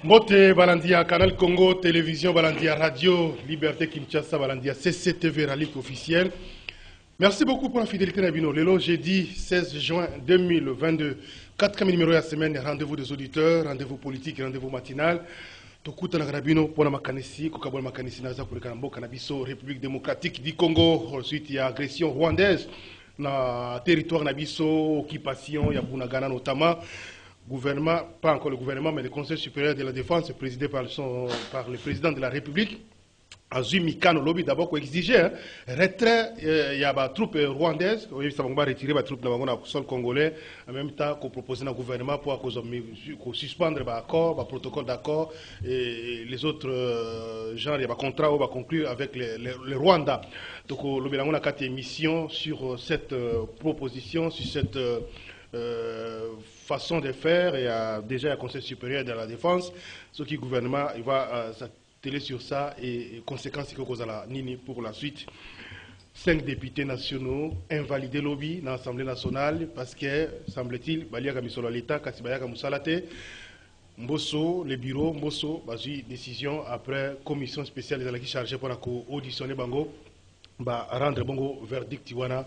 Mbote Balandia, Canal Congo, Télévision Balandia, Radio, Liberté Kinshasa, Balandia, CCTV, Ralik officiel. Merci beaucoup pour la fidélité Nabino. Lelo, jeudi 16 juin 2022, 4e numéro de la semaine, rendez-vous des auditeurs, rendez-vous politique, rendez-vous matinal. Tokuta na Rabino pour la makanisi, Kokabol makanisi naza pour le Kanambo, Canabiso, République démocratique du Congo, ensuite il y a agression rwandaise dans territoire Nabiso, occupation, il y a Bunagana notamment. Gouvernement, pas encore le gouvernement, mais le Conseil supérieur de la défense, présidé par le président de la République, Azumi Kano Lobby, d'abord, qui exigeait retrait, il y a des troupes rwandaises, ça va retirer les troupes dans le sol congolais, en même temps qu'on propose au gouvernement pour suspendre l'accord, le protocole d'accord, et les autres genres, il y a des contrats qu'on va conclure avec le Rwanda. Donc, le Bélangon a 4 émissions sur cette proposition, sur cette façon de faire. Il y a déjà un Conseil supérieur de la défense, ce qui le gouvernement il va s'atteler sur ça et conséquences que cause à la Nini pour la suite. 5 députés nationaux invalidés lobby dans l'Assemblée nationale parce que, semble-t-il, Baliaga Misolo l'État, Kassibayaka Moussalate, Mbosso, le bureau, Mbosso, basé décision après commission spéciale qui chargée pour auditionner Bango. Rendre bon verdict Tiwana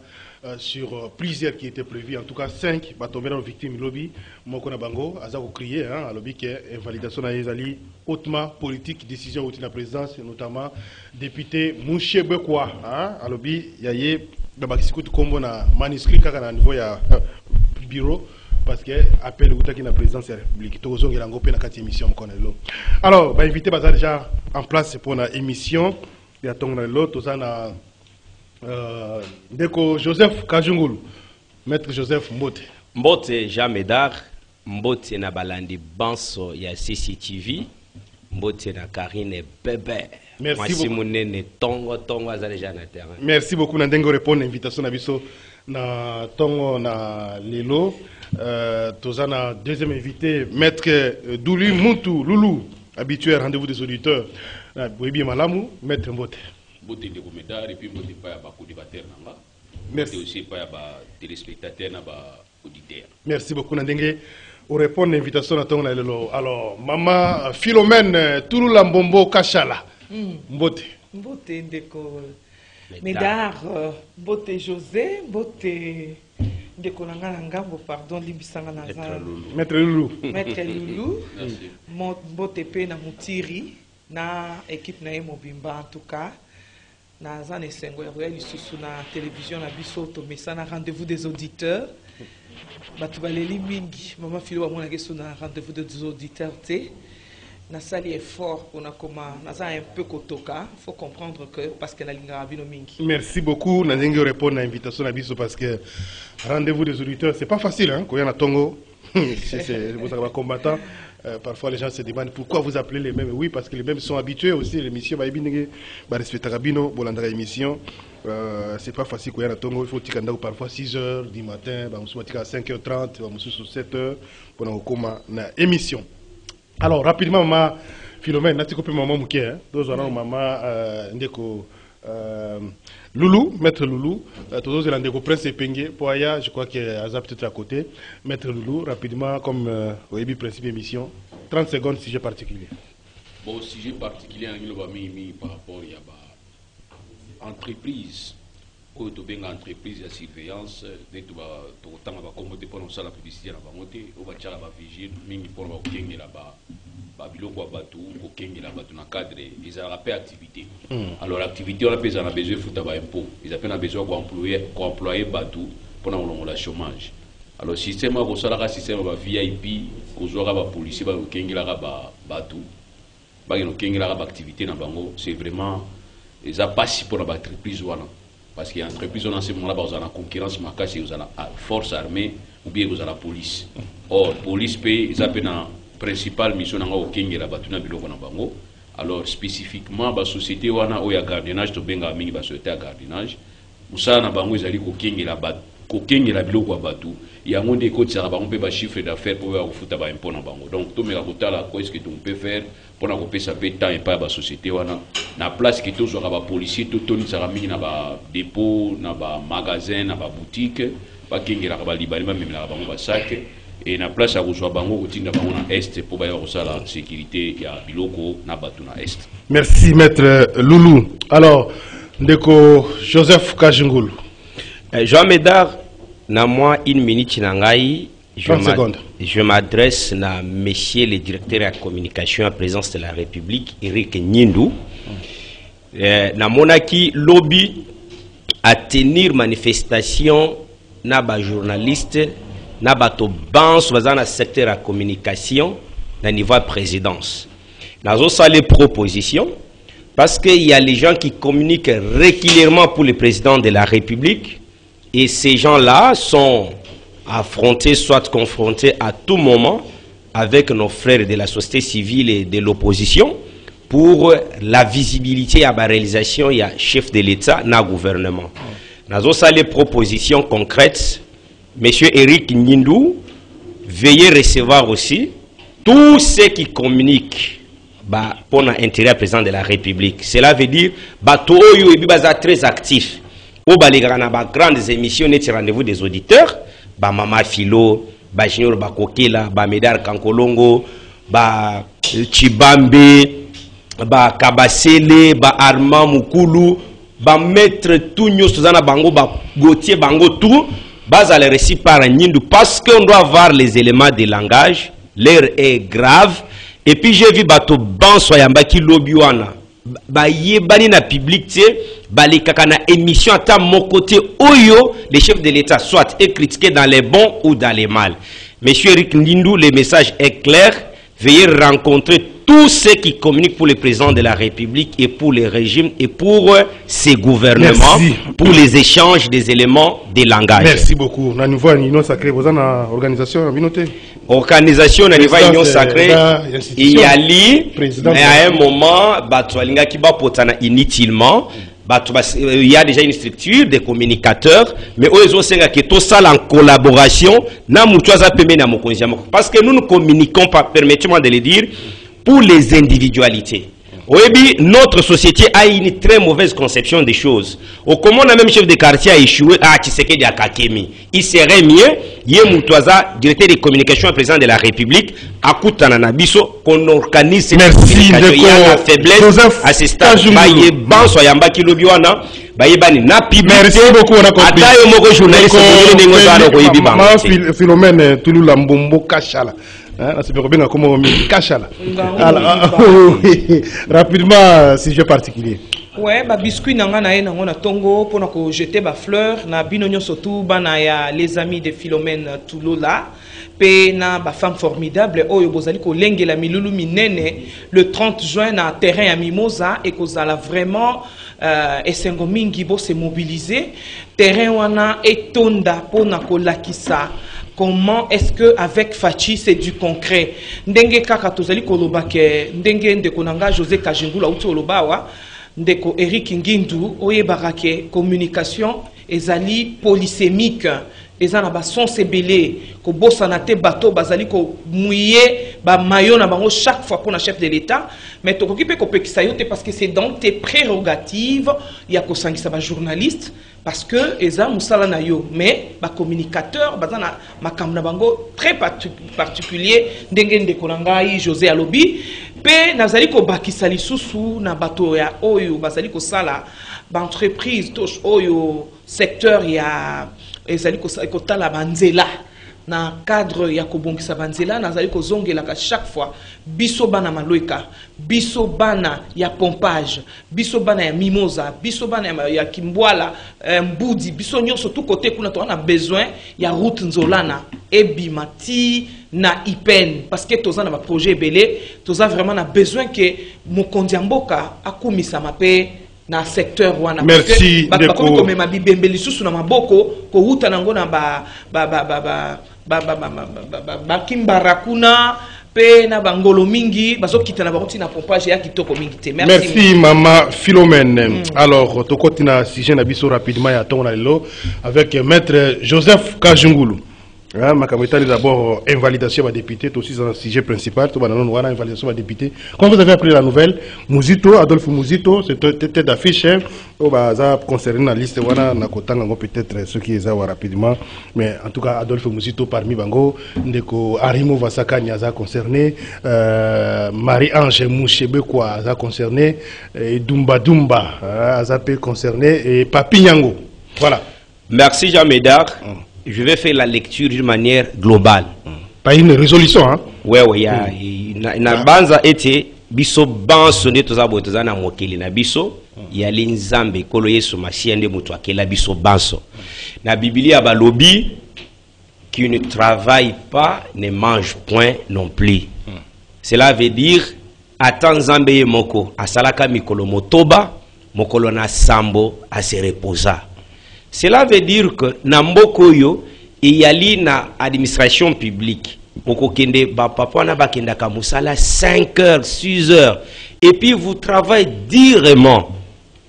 sur plusieurs qui étaient prévus, en tout cas 5 tombés dans victime lobby. Mokona Bango, Azako crié, à lobby qui est invalidation à Ezali, hautement politique, décision de la présidence, notamment député Mouché Bekwa, à lobby, Yaye, Babakisikout Kombo na manuscrit à niveau ya bureau. Parce que appel ou la présidence de la République. Tous les gens qui ont été émission. Alors, invité déjà en place pour une émission. Il y a l'autre, Ndeko Joseph Kajungulu, Maître Joseph Mbote. Mbote Jean Médard, Mbote na balandi banso ya CCTV, Mbote na Karine Bébé. Merci beaucoup. Merci beaucoup Nandengo répondre à l'invitation Nabiso na Tongo na Lelo. Tozana deuxième invité, Maître Douli Moutou Loulou, habitué à rendez-vous des auditeurs. Boébi Malamou, Maître Mbote. Bote de Gomédard et puis bote pas à co-débatteur nanga. Merci aussi pas à téléspectateurs na ba auditeurs. Merci beaucoup Nandenge. On répond à l'invitation à ton lelo. Alors maman Philomène Touloula Mbombo Kachala. Mbote. Mbote ndeko Médard, Mbote José, Mbote ndeko nanga ngambo pardon limbisanga naza. Maître Loulou. Maître Loulou. Mbote pe na Mutiri na équipe na Mobimba en tout cas. Na zane sengo ya royal lisusu na télévision na biso to mesana rendez-vous des auditeurs batu baleli mingi mama filo mona keso na rendez-vous des auditeurs té na sali effort on a comment na za un peu kotoka faut comprendre que parce que la linga bino mingi. Merci beaucoup na ngi répondre à l'invitation na biso parce que rendez-vous des auditeurs c'est pas facile hein ko yana tongo c'est vous avez combattant. Parfois les gens se demandent pourquoi vous appelez les mêmes. Oui, parce que les mêmes sont habitués aussi. L'émission va respecter Rabino, Bolandra émission. C'est pas facile. Il faut que parfois 6h du matin, à 5h30, à 7h pour une émission. Alors rapidement, maman Philomène, n'a-t-il coupé maman Mouké? Deux ans, maman Ndeko Loulou, Maître Loulou, tous les Ndeko Prince et Pengue, Poya, je crois qu'il y a Azap peut-être à côté. Maître Loulou, rapidement, comme au début principe émission, 30 secondes, sujet particulier. Bon, sujet particulier, par rapport à l'entreprise, quand tu as une entreprise de surveillance, tu as commander pour la publicité, on va faire la vigile, pour la biloko batu ko kengela batu na cadre ils ont rappelé activité. Alors l'activité on a besoin de foutre ba impôt, ils ont besoin d'employer batu pour la chômage. Alors système ko sala système ba VIP ko zora ba policier ba kengela ba batu ba no kengela ba activité na bango, c'est vraiment ils a pas si pour la entreprise wana parce qu'il y a une entreprise en ce moment là ba en concurrence makasi aux la force armée ou bien aux la police. Or police paye ils appellent principale mission nanga okengela batuna biloko na bango. Alors spécifiquement ba société wana oya gardiennage to benga mingi ba société ya gardiennage musala na bango ezali kokengela biloko ya batu yango nde kotisaka bango mpe ba chiffre d'affaires po ya kofuta ba impôt na bango. Donc to meka kotala quoi est-ce que on peut faire pour na kopesa pe temps epai ba société wana na place ki tozwaka ba policier to tonisaka mingi na ba dépôt na ba magasin na ba boutique bakengelaka balibali bamemelaka bango basake et na place à rejoindre bango kotinda bango na est pour ba la sécurité ya biloko na batu na est. Merci maître Loulou. Alors ndeko Joseph Kajungulu. Jean Médard, na moi une minute nangai. Je m'adresse à monsieur le directeur de la communication à la présidence de la République, Eric Nyindou. Na monaki lobby à tenir manifestation na ba journaliste na bato bans dans le secteur de la communication na niveau de présidence. Nous avons les propositions parce qu'il y a les gens qui communiquent régulièrement pour le président de la République et ces gens-là sont affrontés, soit confrontés à tout moment avec nos frères de la société civile et de l'opposition pour la visibilité à la réalisation, il y a chef de l'État, na gouvernement. Nous avons les propositions concrètes. Monsieur Eric Nyindou, veuillez recevoir aussi tous ceux qui communiquent pour l'intérêt du président de la République. Cela veut dire que très actifs. Au grandes émissions, rendez-vous des auditeurs. Mama Philo, Junior Bakokela, Médard Kankolongo, Chibambe, Kabasele, Armand Mukulu, Maître Tounyo, Suzana Bango, Gauthier Bango, tout, à le récit par Nyindou, parce qu'on doit voir les éléments de langage, l'air est grave, et puis j'ai vu Bato Bansoyamba qui lobiwana. Yebani na public les kakana émission à mon côté oyo les chefs de l'État soit est critiqué dans les bons ou dans les mal. Monsieur Eric Nyindou, le message est clair. Veuillez rencontrer tous ceux qui communiquent pour le président de la République et pour les régimes et pour ses gouvernements. Merci. Pour les échanges des éléments de langage. Merci beaucoup. Na niveau union sacrée, vous avez une organisation communauté. Organisation na niveau union sacrée, il y a mais à un moment, Batwalinga qui va potana inutilement. Il y a déjà une structure de communicateurs, mais eux aussi tout ça en collaboration. Parce que nous communiquons, permettez-moi de le dire, pour les individualités. Oui, notre société a une très mauvaise conception des choses. Au comment le même chef de quartier a échoué à Tshisekedi à Kakemi. Il serait mieux, Yemutwaza, directeur de communication et président de la République, à Koutananabiso, qu'on organise cette communication. Il y a la faiblesse à ce stade. Merci beaucoup, on a compris. Philomène Touloula Mbombo Kachala. Rapidement, sujet particulier. Ouais, biscuit nanga na na tongo pour nous jeter ba fleur na binonyo surtout bana ya les amis de Philomène Touloula pe na ba femme formidable oyo bozali ko lengela milulu minene le 30 juin na terrain ya Mimosa et kozala vraiment esengo mingi bo se mobiliser terrain wana etonda pona ko lakisa. Comment est-ce que avec Fachi c'est du concret? Ndenge kaka tozali koloba ke ndenge ndeko nanga José Kajungula uti olobawa ndeko Eric Nyindou oyebaka ke communication ezali polysémique ezana ba sens ebele ko bosana te bateau bazali ko mouiller ba maillot na bango chaque fois pour na chef de l'État mais to kokipe ko pekisa yote parce que c'est dans tes prérogatives ya ko sangisa ba journaliste parce que eza musala na yo mais ba communicateur bazana makamna bango très particulier ndenge ndeko ngai José Alobi pe nazali ko bakisa lisusu na bato ya oyo bazali ko sala ba entreprise touche oyo secteur ya ezali ko tala banzela na cadre ya kobongisa banzela nazali ko zongela chaque fois biso bana maloika biso bana ya pompage biso bana ya Mimosa biso bana ya Kimbwala mbudi biso nyonso tout côté kuna to na besoin ya route nzolana ebimati na ipen parce que toza na ba projet belé toza vraiment na besoin que mokonzi mboka akumisa mape na secteur wana. Merci ndeko comme ma bibembe lisusu na maboko ko huta nango na ba kimbarakuna pe na bangolo mingi bazokita na bakoti na pompage ya kitoko mingi te. Merci Mama Philomène. Alors tokoti na sujet na biso rapidement ya tongo na lelo avec maître Joseph Kajungulu. D'abord, invalidation des députés, c'est aussi un sujet principal. Invalidation des députés. Quand vous avez appris la nouvelle, Mouzito, Adolphe Mouzito, c'est tête d'affiche. Concerné la liste, peut-être ceux qui les ont rapidement. Mais en tout cas, Adolphe Mouzito parmi Bango, Ndeko Arimo Vasaka Nyaza concerné, Marie-Ange Mouchebe quoi concerné, Dumba Dumba concerné, et Papi Nyango. Voilà. Merci Jean Médard. Je vais faire la lecture d'une manière globale. Pas une résolution, hein? Oui, il y a banza été biso banso ne toza botoza na mokeli na biso ya linzambe kolo yesu masiende mutu akela biso banso. Na Biblia balobi qui ne travaille pas ne mange point non plus. Cela veut dire atan nzambe moko asalaka mikolo motoba mokolo na sambo a se reposa. Cela veut dire que Namboko yo il y a na administration publique. Boko kende ba papa na ba kenda ka musala 5 heures, 6 heures et puis vous travaillez durement.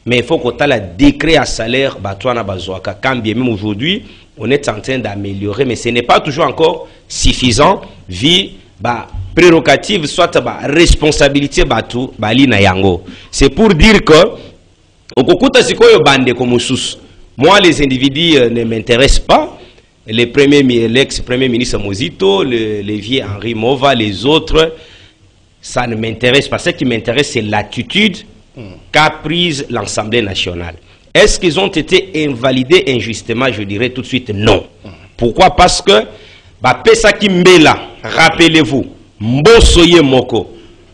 Mais il faut qu'on ait la décret à salaire ba toi na bazwaka. Quand bien même aujourd'hui, on est en train d'améliorer mais ce n'est pas toujours encore suffisant vu ba prérogative soit ba responsabilité ba tout ba li na yango. C'est pour dire que okokuta sikoyo bande comme sous. Moi, les individus ne m'intéressent pas. L'ex-premier ministre Mouzito, le vieux Henri Mova, les autres, ça ne m'intéresse pas. Ce qui m'intéresse, c'est l'attitude qu'a prise l'Assemblée nationale. Est-ce qu'ils ont été invalidés injustement? Je dirais tout de suite non. Pourquoi? Parce que, Pesa Kimbela, rappelez-vous, Mbosoye Moko.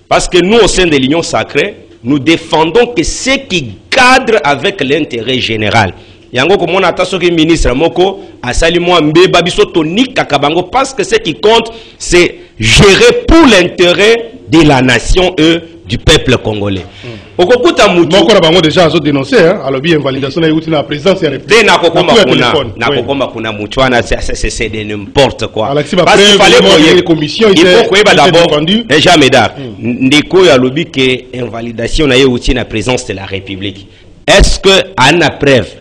Parce que nous, au sein de l'Union sacrée, nous défendons que ce qui cadre avec l'intérêt général. Yango comme on attend ce que le ministre Moko a sali moi mbeba biso tonique kakabango parce que ce qui compte c'est gérer pour l'intérêt de la nation et du peuple congolais. Okokuta mutu Moko na bango déjà a dénoncé hein alors bien invalidation na yuti na présidence ya république. Na kokoma kuna mutuana c'est de n'importe quoi. Parce qu'il fallait les commissions il faut que d'abord déjà Médard ndeko ya lobi que invalidation na yuti na présidence de la république. Est-ce que ana preuve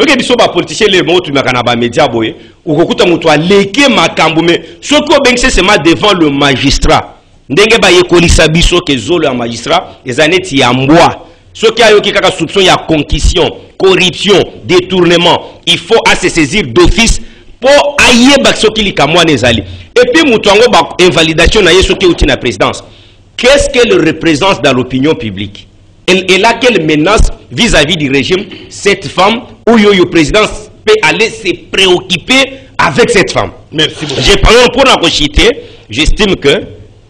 ok biso ba politicien les mots tu makana ba média boye ukokuta mutu aleke makambo mais soko bengse sema devant le magistrat ndenge ba yekolisa biso ke zolo ya magistrat ezaneti ya mbwa soki ayoki kaka soupçon ya concussion corruption détournement il faut à se saisir d'office pour ayeba soki likamwa nezali et puis mutu ngo ba invalidation na yeso ki uti na présidence qu'est-ce qu'elle représente dans l'opinion publique? Elle a quelle menace vis-à-vis du régime cette femme où le président peut aller se préoccuper avec cette femme? Merci beaucoup. J'ai parlé pour la citer, j'estime que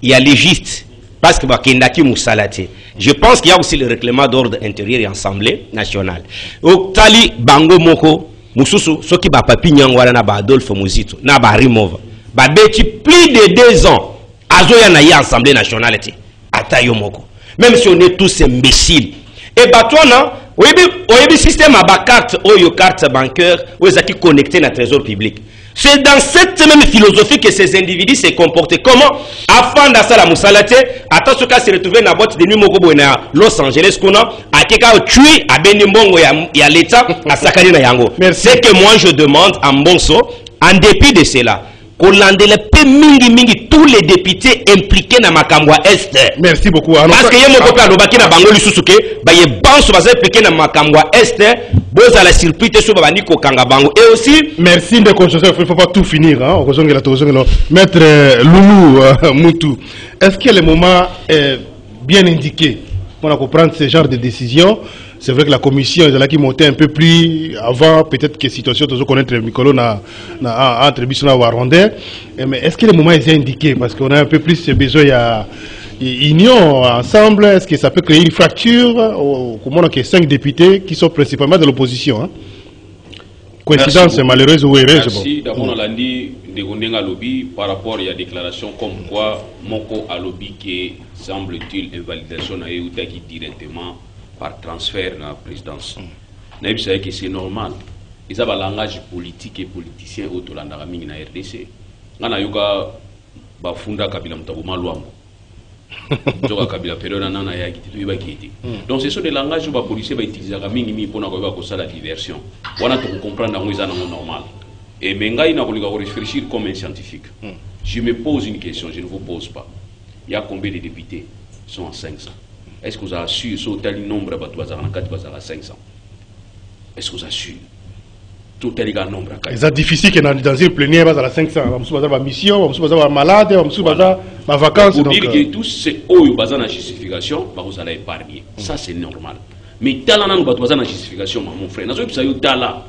il y a légiste parce que je pense qu'il y a aussi le règlement d'ordre intérieur et assemblée nationale. Au Tali Bango Moko, Moussousou, ce qui va papi Nyangwala na ba Adolphe Mouzito, na ba Rimova, ba beti plus de 2 ans, Azoya na ya assemblée nationale ti, Atayo Moko. Même si on est tous imbéciles. Et batouana, le système à ba carte, carte bancaire, ou qui connecté à trésor public. C'est dans cette même philosophie que ces individus se comportent. Comment? Afin d'assaut la moussalate, attends ce cas se retrouver dans la boîte de nuit Mokobo na Los Angeles qu'on a, à Keka tué, à Benimbongo et à l'État, à Sakari na Yango. C'est que moi je demande à Mbonso, en dépit de cela, qu'on mingi tous les députés impliqués dans Makambwa Est. Merci beaucoup. Parce que yemo kopa lobaki na bango lisusuke ba ye banso baza impliqué dans Makambwa Est, boza la surprise so babani ko kanga bango et aussi merci de construire, il faut pas tout finir hein. Maître Loulou Moutou. Est-ce que le moment est bien indiqué pour comprendre ce genre de décision? C'est vrai que la commission est là qui montait un peu plus avant, peut-être que situation de connaître Mikolo entre Bissona et Rwandais. Mais est-ce que le moment est indiqué? Parce qu'on a un peu plus besoin d'une union ensemble. Est-ce que ça peut créer une fracture? Comment on a 5 députés qui sont principalement de l'opposition hein? Coïncidence malheureuse ou heureuse? Merci. D'abord, on l'a dit de lobby par rapport à la déclaration comme quoi Moko a lobby qui semble-t-il invalidation a eu directement par transfert dans la présidence. Vous savez que c'est normal. Ils ont un langage politique et politicien autour de la RDC. On a eu un funda Kabila Mtabuma Luambo. Donc ce sont des langages où les policiers utilisent pour la diversion. On a tout comprendre dans les normal. Et maintenant, il faut réfléchir comme un scientifique. Je me pose une question, je ne vous pose pas. Il y a combien de députés? Ils sont à 500. Est-ce que vous avez su ce tel nombre à 500? Est-ce que vous avez su tel nombre? C'est difficile que dans une plénière, il y a 500. Il y a une mission, il y a malade, il y a vacances. Pour dire que tous ces hauts qui sont en justification, vous allez épargner. Ça, c'est normal. Mais tala nan ba toza na justification mon frère nazo pisa yo tala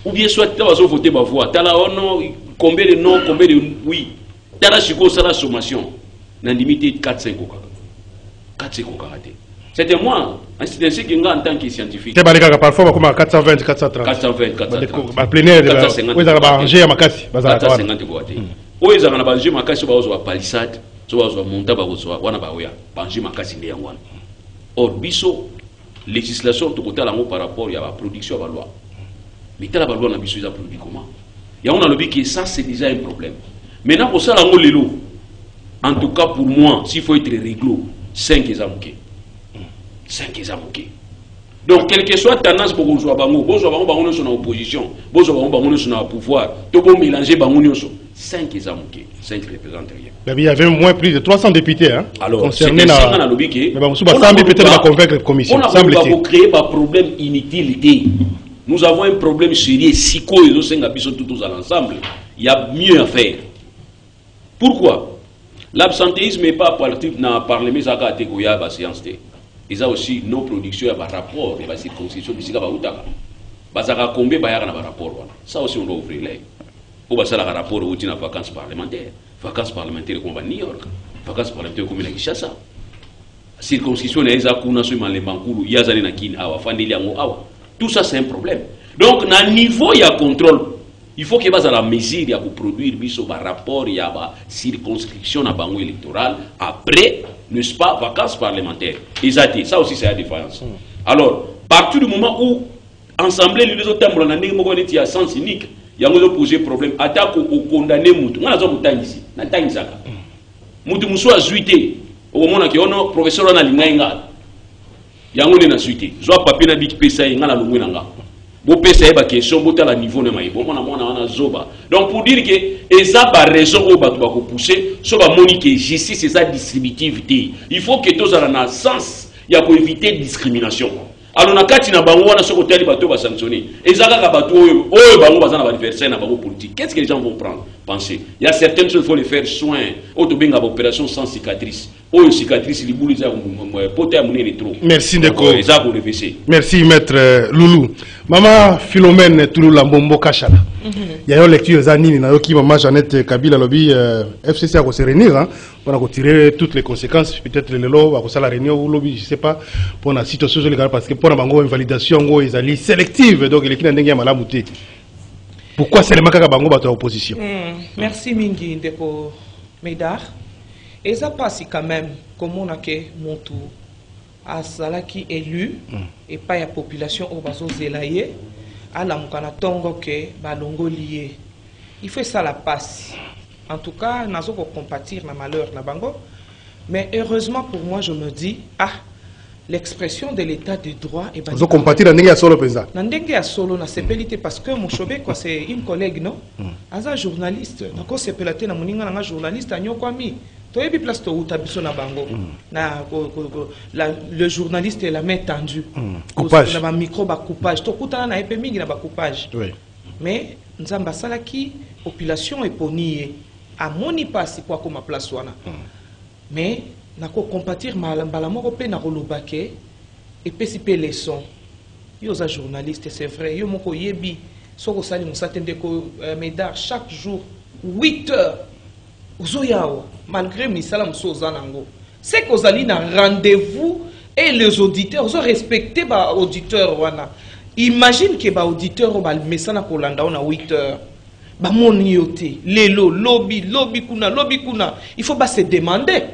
ou bien soit tala zo voter ba voix tala oh non combien de non combien de oui tala siko ça la sommation na limité 4-5 koka 4-5 koka raté c'était moi c'est ainsi que en tant que scientifique te balika parfois comme 420 430 ba plénière oui ça va ranger makasi bazala 450 ko raté oui ça na banger makasi ba zo palissade zo ba zo monta ba zo wana ba oya banger makasi ndi yango or biso législation tout côté par rapport à la production de la loi. Mais la loi n'a pas produit comment? Il y a un lobby qui ça c'est déjà un problème. Maintenant pour ça la lelo. En tout cas pour moi, s'il faut être réglo, 5 examens. 5 examens. Donc quelle que soit tendance pour que bango sont en opposition, bango sont en pouvoir, tout bon mélanger bango 5 examens. 5 représentent rien. Il y avait moins plus de 300 députés alors concernés dans la lobby qui mais on peut-être va convaincre la commission. On a créé un problème inutile. Nous avons un problème sérieux psycho et tous à l'ensemble. Il y a mieux à faire. Pourquoi? L'absentéisme n'est pas politique dans le Parlement il y a la séance. Il y a aussi nos productions, il y a des rapports, il y a des circonscriptions, il y a des combien de rapports. Ça aussi on doit ouvrir l'œil. On va faire un rapport aux vacances parlementaires. Vacances parlementaires comme à New York. Vacances parlementaires comme à Kinshasa. Circonscription, il y a tout ça c'est un problème. Donc, à niveau, il y a contrôle. Il faut qu'il y ait la mesure pour produire un rapport, il y a une circonscription à bango électoral. Après, n'est-ce pas, vacances parlementaires. Ça aussi, c'est la différence. Alors, partir du moment où ensemble les autres thèmes, il y a sens unique. Il y a un posé problème. Attaque au condamné Moutou. On a besoin de ici. Moutou Moussou a zuité. Au moment où il y a un professeur en Alingaïnga. Il y a un zuité. Soit papier n'a dit que ça y est, bon pesa eba question bota la niveau ne mai bon on a zoba donc pour dire que eza ba raison au bato ba ko pousser so ba moni que justice c'est ça distributivité il faut que tous à la sens il y a pour éviter discrimination alors na kati na bango wana so ko tali bato ba sanctionner ezaka ka bato oyo bango bazana ba adversaire na bango politique qu'est-ce que les gens vont prendre penser il y a certaines choses il faut les faire soin auto benga opération sans cicatrice oyo cicatrice li bouli za pote amunene trop merci ndeko ezako le merci maître Loulou Maman Philomène Touloula Mbombo Kachala. Il y a une lecture zanini na yoki maman Jeannette Kabila lobby FCC a se réunir pour tirer toutes les conséquences peut-être le lelo va ça la réunion ou lobby je sais pas pour la situation légale parce que pour la bango invalidation ngo ezali sélective donc les kinandenge ya malamu te. Pourquoi c'est le makaka bango bato opposition? Merci mingi ndeko Médard. Et ça passe quand même comme on a que mon tour à cela qui élu et pas la population au bazo zelaye à la mukana tongo ke balongo lié il faut ça la passe en tout cas nazo ko compatir na malheur na bango mais heureusement pour moi je me dis l'expression de l'état de droit et bazo compatir ndenge ya solo penza na ndenge ya solo na sepelité parce que mon chobé quoi c'est une collègue non aza journaliste na ko sepelate na moninga na journaliste anyokwami toyebi place to utabiso na bango na le journaliste est la main tendue coupage na ba micro ba coupage to kutana na epé mingi na ba coupage oui mais nzamba salaki population eponié amoni pasi kwa koma place wana mais nako compatir mbala moko pe na kolobake epesi pe leçon yo za journaliste c'est vrai yo moko yebi soko sali musatende ko Médard chaque jour 8 heures Ozoyao, malgré Misala Msozanango, c'est qu'aux alliés un rendez-vous et les auditeurs, ils ont respecté les auditeurs. Imagine que les auditeurs ont messana Kolanda on a 8 heures. Bah mon yoté, lelo, lobby kuna. Il faut pas se demander.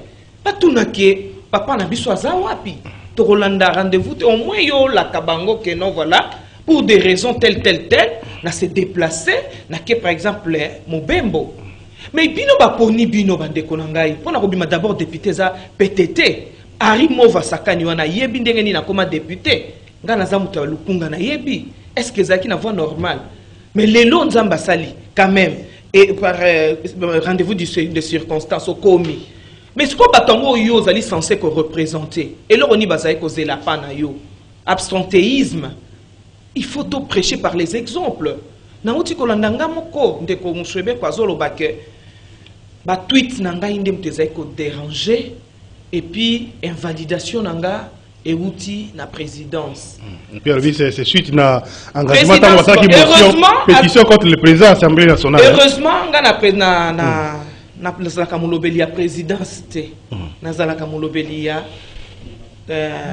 Pas tout n'a que papa n'a biso azawapi. To Kolanda rendez-vous, au moins yo la kabango que non voilà. Pour des raisons telles, n'a se déplacé, n'a que par exemple Mobembo. Mais bino ba poni bino bande konangai pona kobima d'abord député za PTT Ari Mova Sakani wana yebi ndenge ni na koma député ngana za muta lukunga na yebi est-ce que zaki na voix normale Mais les lots Nzamba Sali, quand même, et par rendez-vous de circonstances au commis. Mais ce qu'on batango yo zali censé que représenter. Et là on y basaye causer la pana yo. Abstentéisme. Il faut tout prêcher par les exemples. Na uti ko landanga moko ndeko mushebe kwa zolo bake. Ba tweet nanga inde mtezay ko déranger et puis invalidation nanga et outil na présidence. Pierre, c'est suite na engagement dans la pétition contre le président de l'Assemblée nationale. Heureusement, na nazalaka mulobeli ya présidence te. Nazalaka mulobeli ya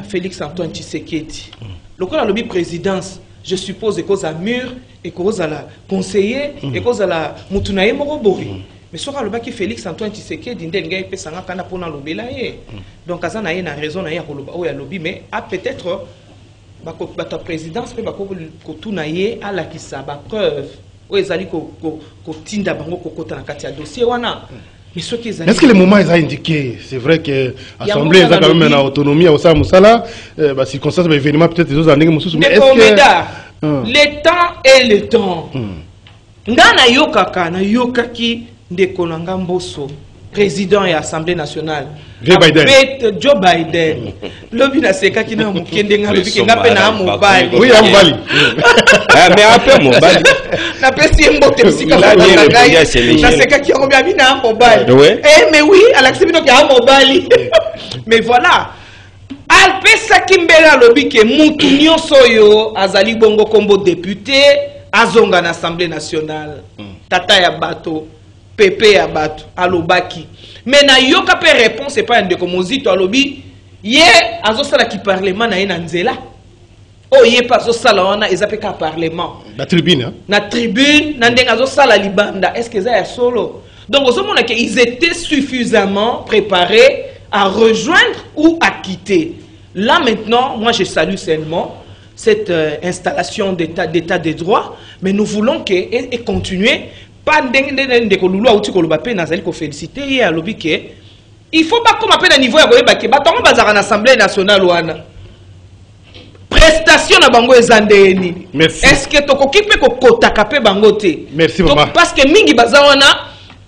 Félix Antoine Tshisekedi. Lokola lobi présidence, je suppose que za mur et que la conseiller et que la mutunaye morobori. Mais ce que qui Félix Antoine Tshisekedi ndenga epesanga kana pona lobela ye. Donc azana ye na raison na ya koloba o ya lobi mais a peut-être ta présidence peut ko tuna ye ala kisa ba preuve o ezali ko tinda bango ko kota na kati ya dossier wana. Mais ce qui est-ce que le moment est indiqué? C'est vrai que l'Assemblée a quand même une autonomie au sein de Moussala, circonstances, événements peut-être des autres années. Mais le temps est le temps. Ngana yokaka na yokaki ndeko nanga Mbosso, président et Assemblée nationale. Joe Biden. Lobi na seka ki na mukende nga lobi kenga pe na mobile. Oui, à mobile. Mais après mobile. Na pesi mbote psika la ngai. Na seka ki ngo bi na mobile. Eh mais oui, Alexis bino ki a mobile. Mais voilà. Al pesa kimbela lobi ke mutu nyonso yo azali bongo kombo député azonga na Assemblée nationale. Tata ya bato, Pepe ya bato, alobaki. Mais na yoka pe réponse c'est pas un de komozito alobi ye azosala ki parlement na yena nzela. Oh ye pas azosala wana ezape ka parlement. La tribune hein? Na tribune na ndenga azosala libanda. Est-ce que ça ya solo? Donc au moment que ils étaient suffisamment préparés à rejoindre ou à quitter. Là maintenant, moi je salue seulement cette installation d'état de droit, mais nous voulons qu'elle continue. Pas de kolulu auti koloba pe nazali ko féliciter et alobi ke il faut pas comme appel à niveau ya koyeba ke batongo bazara na Assemblée nationale wana prestation na bango ezandeni. Est-ce que tokoki pe ko kotaka pe bango te? Merci maman. Parce que mingi baza wana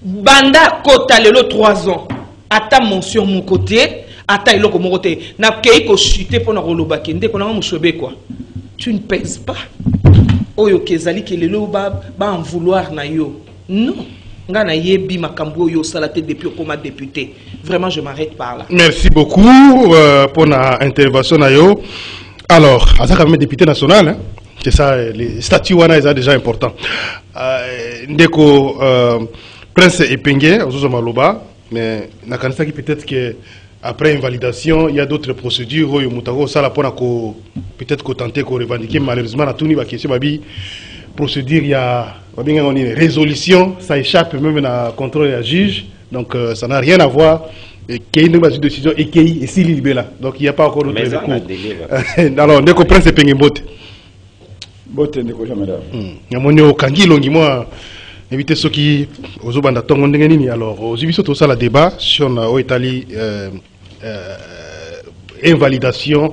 banda kota lelo 3 ans ata mention mon côté ata iloko mon côté na kei ko chuter pour na koloba ke ndeko na mushebe quoi. Tu ne pèses pas. Oyo kezali ke lelo ba en vouloir na yo. Non. Ngana yebi makambo yo salate depuis comme député. Vraiment je m'arrête par là. Merci beaucoup pour la intervention na yo. Alors, à ça quand même député national hein. C'est ça les statuts wana est déjà important. Ndeko Prince Epenge ozo maloba mais na kanisa qui peut-être que après invalidation, il y a d'autres procédures où peut-être qu'on tenter qu'on revendiquer malheureusement à tout niveau question babi procédure il y a une résolution ça échappe même à contrôle et à juge donc ça n'a rien à voir et qu'il y a une décision et qui est si libéré là donc il n'y a pas encore d'autres recours alors ne comprend c'est pengue botte ne ko jamais là yamonyo kangi longi moi éviter ceux qui aux banda tongo ndenge nini alors aux biso tout ça la débat sur au Italie invalidation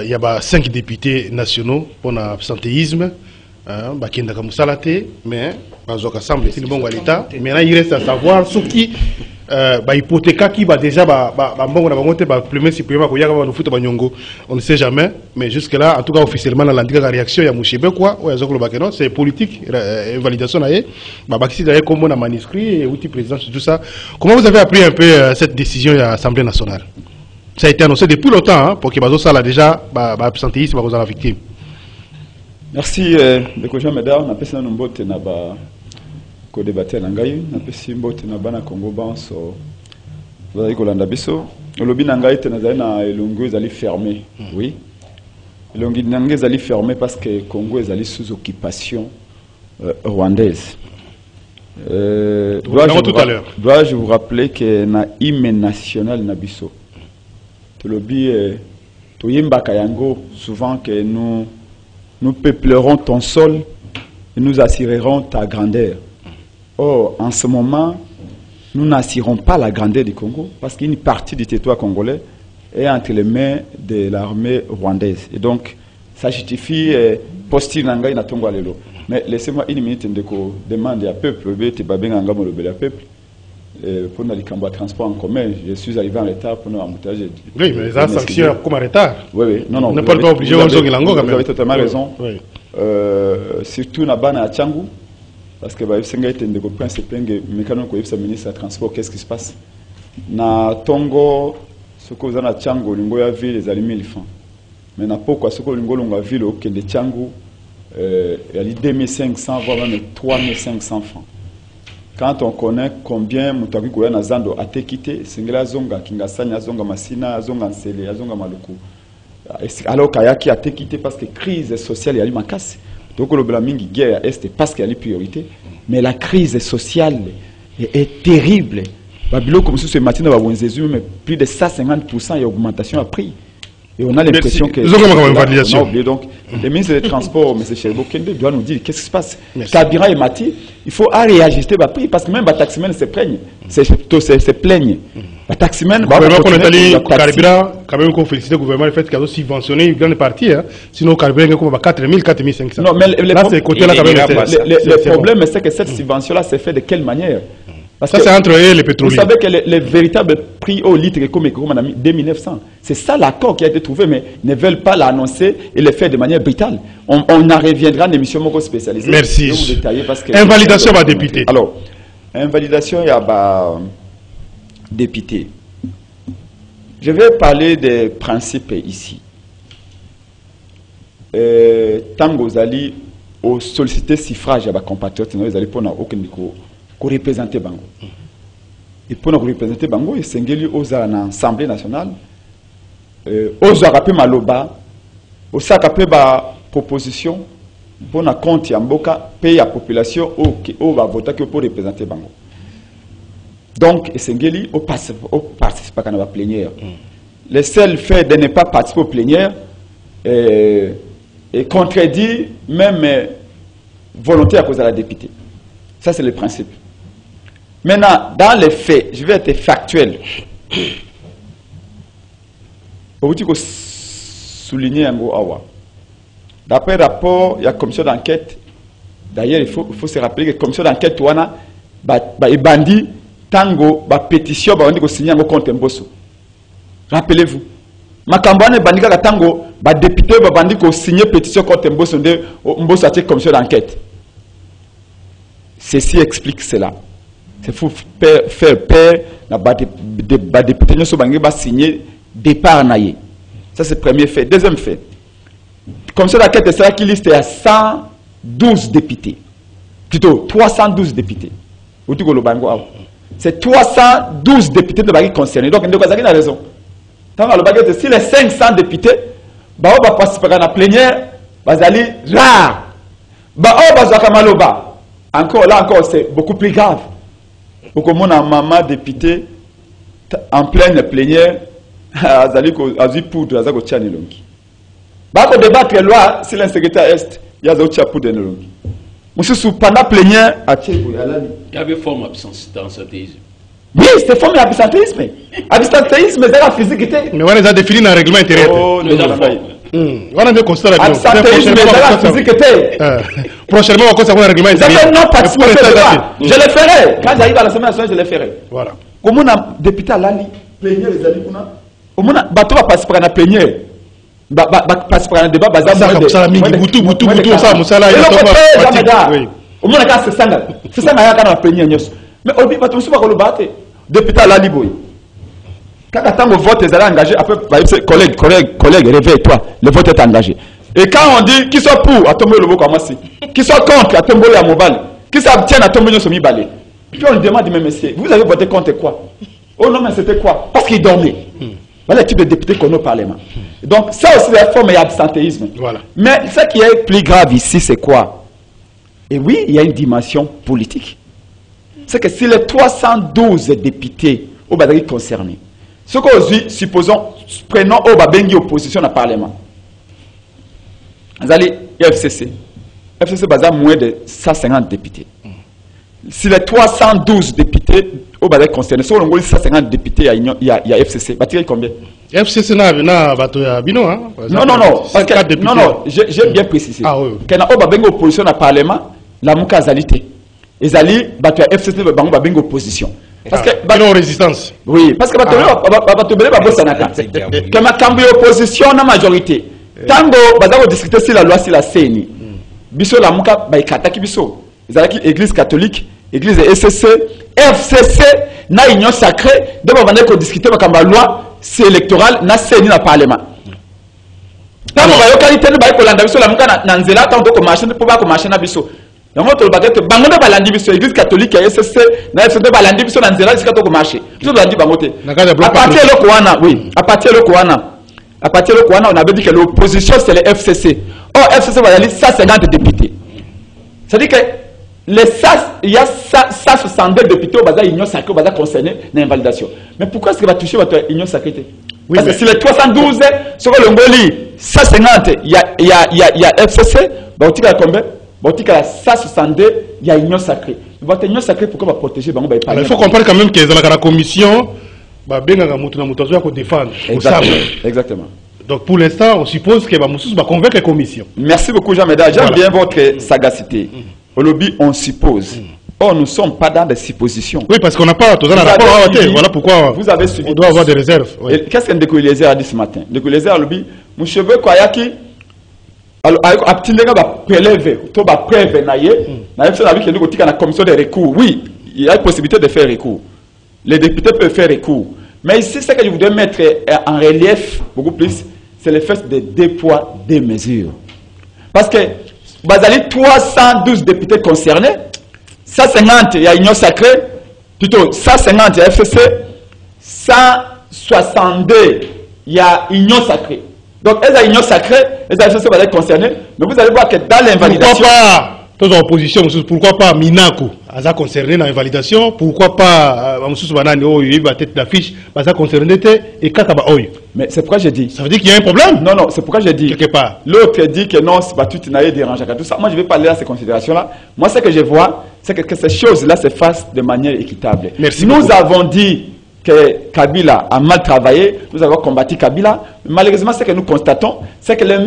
il y a 5 députés nationaux pour l'absentéisme bakenda comme salate mais bazoka semble c'est bon à l'état maintenant il reste à savoir ce qui hypothéca qui va déjà mbongo na bango te ba premier supplément ko yaka ba foot ba nyongo on ne sait jamais mais jusque là en tout cas officiellement la landika réaction ya Mushebe quoi ou yazoko bakeno c'est politique invalidation na ye ba bakisi d'ailleurs comme on a manuscrit et outil président tout ça. Comment vous avez appris un peu cette décision de l'Assemblée nationale? Ça a été annoncé depuis longtemps hein, pour que bazo sala déjà absentéisme ba la victime. Merci de Jean Médard na pesa no mbote na ba ko débattre na ngai na pesi mbote na bana Congo banso bazali kolanda biso lobi na ngai te na zali na elongo ezali fermé oui elongo na ngai ezali fermé parce que Congo ezali sous occupation rwandaise dois-je vous rappeler que na hymne national na biso to lobi to yimbaka yango souvent que nous peuplerons ton sol et nous assurerons ta grandeur. Or, en ce moment, nous n'assurons pas la grandeur du Congo parce qu'une partie du territoire congolais est entre les mains de l'armée rwandaise. Et donc, ça justifie posture Nangai na Tongo Alelo. Mais laissez-moi une minute de demander à peuple, le peuple, pour les transports en commun. Je suis arrivé en retard pour nos embouteillages. Oui, mais ça sanction comme en retard. Oui, oui. Non, non. On n'est pas obligé de jouer l'ango quand même. Vous avez totalement raison. Oui. Surtout dans la Tchangou, parce que le ministre des Transports, qu'est-ce qui se passe? Na Tongo, ce que vous avez à Tchangou, la ville, les amis 1000 francs. Mais na pourquoi ce que vous avez à la ville, au Tchangou, il y a 2500, voire même 3500 francs. Quand on connaît combien Moutabi Goya Zando a été quitté, Singla Zonga, Kingasanya Zonga Masina, Zonga Nsele, Zonga Maluku. Alors Kayaki a été quitté parce que la crise sociale est casse. Donc le blaming guerre est parce qu'il y a les priorités. Mais la crise sociale est terrible. Babylone, comme ce matin, mais plus de 150% d'augmentation à prix. Et on a l'impression que... On a oublié. Donc, le ministre des Transports, M. Cherbokende, doit nous dire qu'est-ce qui se passe. Kabira et Mati, il faut réajuster le prix parce que même les taximens se plaignent. Se plaignent. Les taximens... Le gouvernement qu'on est allé, Kabira, quand même, qu'on félicite le gouvernement, le fait qu'il a subventionné une grande partie. Sinon, Kabira, il y a 4 000, 4 500. Non, mais le problème, c'est que cette subvention-là s'est faite de quelle manière? Parce ça, c'est entre eux et les pétroliers. Vous savez que le véritable prix au litre comme en 2900, c'est ça l'accord qui a été trouvé, mais ne veulent pas l'annoncer et le faire de manière brutale. On en reviendra en émission spécialisée. Merci. Parce que invalidation va député. Alors, invalidation, il y a député. Je vais parler des principes ici. Tant que vous allez solliciter suffrage à vos compatriotes, vous allez prendre aucun niveau. Pour représenter Bango. Et pour nous représenter Bango, il s'engage aux l'Assemblée nationale, aux Arapé Maloba, aux Sakapé proposition, pour nous compte Yamboka, payer la population au va voter pour représenter Bango. Donc, il s'engage au participer à la plénière. Le seul fait de ne pas participer aux plénières est contredit même volonté à cause de la députée. Ça, c'est le principe. Maintenant, dans les faits, je vais être factuel. Pour vous souligner un mot. D'après le rapport, il y a une commission d'enquête. D'ailleurs, il faut se rappeler que la commission d'enquête, il bandit, tango, pétition, il faut signer un compte Mbosso. Rappelez-vous. Ma campagne bandit tango, député, bandit qui signer pétition contre Mbosso, Mbosso a été commission d'enquête. Ceci explique cela. Il faut faire peur, les députés ne sont pas signés départ. Ça, c'est le premier fait. Deuxième fait. Comme ça, la quête de cela qui liste à 112 députés. Plutôt 312 députés. C'est 312 députés qui sont concernés. Donc, il y a raison. Si les 500 députés vont participer à la plénière, ils vont aller rare. Encore là, c'est beaucoup plus grave. Beaucoup de maman député en pleine plénière, a eu poudre, a eu tchani longi. Bako débattre loi si l'insécurité est, il y a eu poudre longi. Monsieur pendant plénière, il y avait forme d'absentéisme. Oui, c'est forme d'absentéisme. Absentéisme, c'est la physique. Mais on les a définis dans le règlement intérieur. Oh, non, on a bien constaté. Absentéisme, c'est la physique. Prochainement, on va un règlement intérieur. Je le ferai. Quand j'arrive à la semaine nationale, je le ferai. Voilà. Comme on a député à l'année, plénière, les alliés, on a participer à la plénière. Participer à un débat, c'est ça, la plénière. Mais au début, on ne pas le battre. Député à l'année, quand on vote, ils allaient engager, après, collègue, réveille-toi, le vote est engagé. Et quand on dit qui soit pour, à tomber le mot comme ça, qui soit contre, à tomber le mobile, qui s'abstient, à tomber le semi-balé. Puis on demande, mais monsieur, vous avez voté contre quoi? Oh non, mais c'était quoi? Parce qu'il dormait. Voilà le type de député qu'on a au Parlement. Donc, ça aussi, la forme est absentéisme. Voilà. Mais ce qui est plus grave ici, c'est quoi? Et oui, il y a une dimension politique. C'est que si les 312 députés au Badari concernés, ce qu'on supposons, prenons au Babengi opposition au Parlement. Vous allez, FCC. FCC basa moins de 150 députés. Si les 312 députés au bas concerné, sur le 150 députés, il y a FCC. Bah, combien? FCC n'a pas Bino, hein? Non, parce que, non, j'ai bien précisé. Ah oui. Quand on a une opposition au Parlement, la mouka zalité. Et zali, FCC va une opposition. Parce que non résistance. Oui, parce que quand ma cambie opposition na majorité. Tango bazako discuter sur la loi sur la CENI. Biso la mouka ba ikataki biso. Ezalaki église catholique, église SCC, FCC na union sacrée, de ba ko discuter ba loi c'est électorale na CENI na parlement. Tango ba yokalite ba ko landa biso la mouka na nzela tango ko marcher pour ba ko marcher na biso. Donc on te bangono balandi biso église catholique ya SCC na FCC balandi biso na nzela sika to ko marcher. Biso balandi bangote. À partir de l'Okoana, oui, à partir de l'Okoana. À partir de l'Okoana, on avait dit que l'opposition c'est le FCC. Or FCC va aller 150 députés. C'est-à-dire que il y a 162 députés au bazar union sacrée, au bazar concerné l'invalidation. Mais pourquoi est-ce que va toucher votre union sacrée? Oui, parce que si les 312 sur le Ngoli 150, il y a FCC, bah on combien? Bah on 162, il y a union sacrée. Votre union sacrée pourquoi va protéger? Il faut comprendre quand même que dans la commission, bah bien qu'on défendre. Exactement. Donc pour l'instant, on suppose que Moussous va convaincre la commission. Merci beaucoup Jean Médard. J'aime bien votre sagacité. Au lobby, on suppose. Or, nous ne sommes pas dans des suppositions. Oui, parce qu'on n'a pas tout ça dans le rapport. Voilà pourquoi vous avez suivi. On doit avoir des réserves. Oui. Qu'est-ce que Ndeko Eliezer a dit ce matin? Ndeko Eliezer a lobby, mon cheveu Kwayaki, a petit nègre va prélever, tout va prélever naïe. Naïe, c'est la vie qui est dans la commission des recours. Oui, il y a une possibilité de faire recours. Les députés peuvent faire recours. Mais ici, ce que je voudrais mettre en relief beaucoup plus, c'est le fait de deux poids, deux mesures. Parce que, Bazali, 312 députés concernés, 150, il y a Union Sacrée, plutôt 150, il y a FCC, 162, il y a Union Sacrée. Donc, elles ont Union Sacrée, les FCC vont être concernés, mais vous allez voir que dans l'invalidation... Pourquoi pas toute opposition, pourquoi pas Minako, Aza concerné dans l'invalidation, pourquoi pas Moussous Banane, il va tête d'affiche, Aza concerné, et Kakaba Oyo. Mais c'est pourquoi j'ai dit. Ça veut dire qu'il y a un problème? Non, non, c'est pourquoi j'ai dit. Quelque part. L'autre dit que non, c'est pas tout naïf dérangeant. Tout ça. Moi, je vais parler à ces considérations-là. Moi, ce que je vois, c'est que ces choses-là se fassent de manière équitable. Merci nous beaucoup. Avons dit que Kabila a mal travaillé, nous avons combattu Kabila. Malheureusement, ce que nous constatons, c'est que la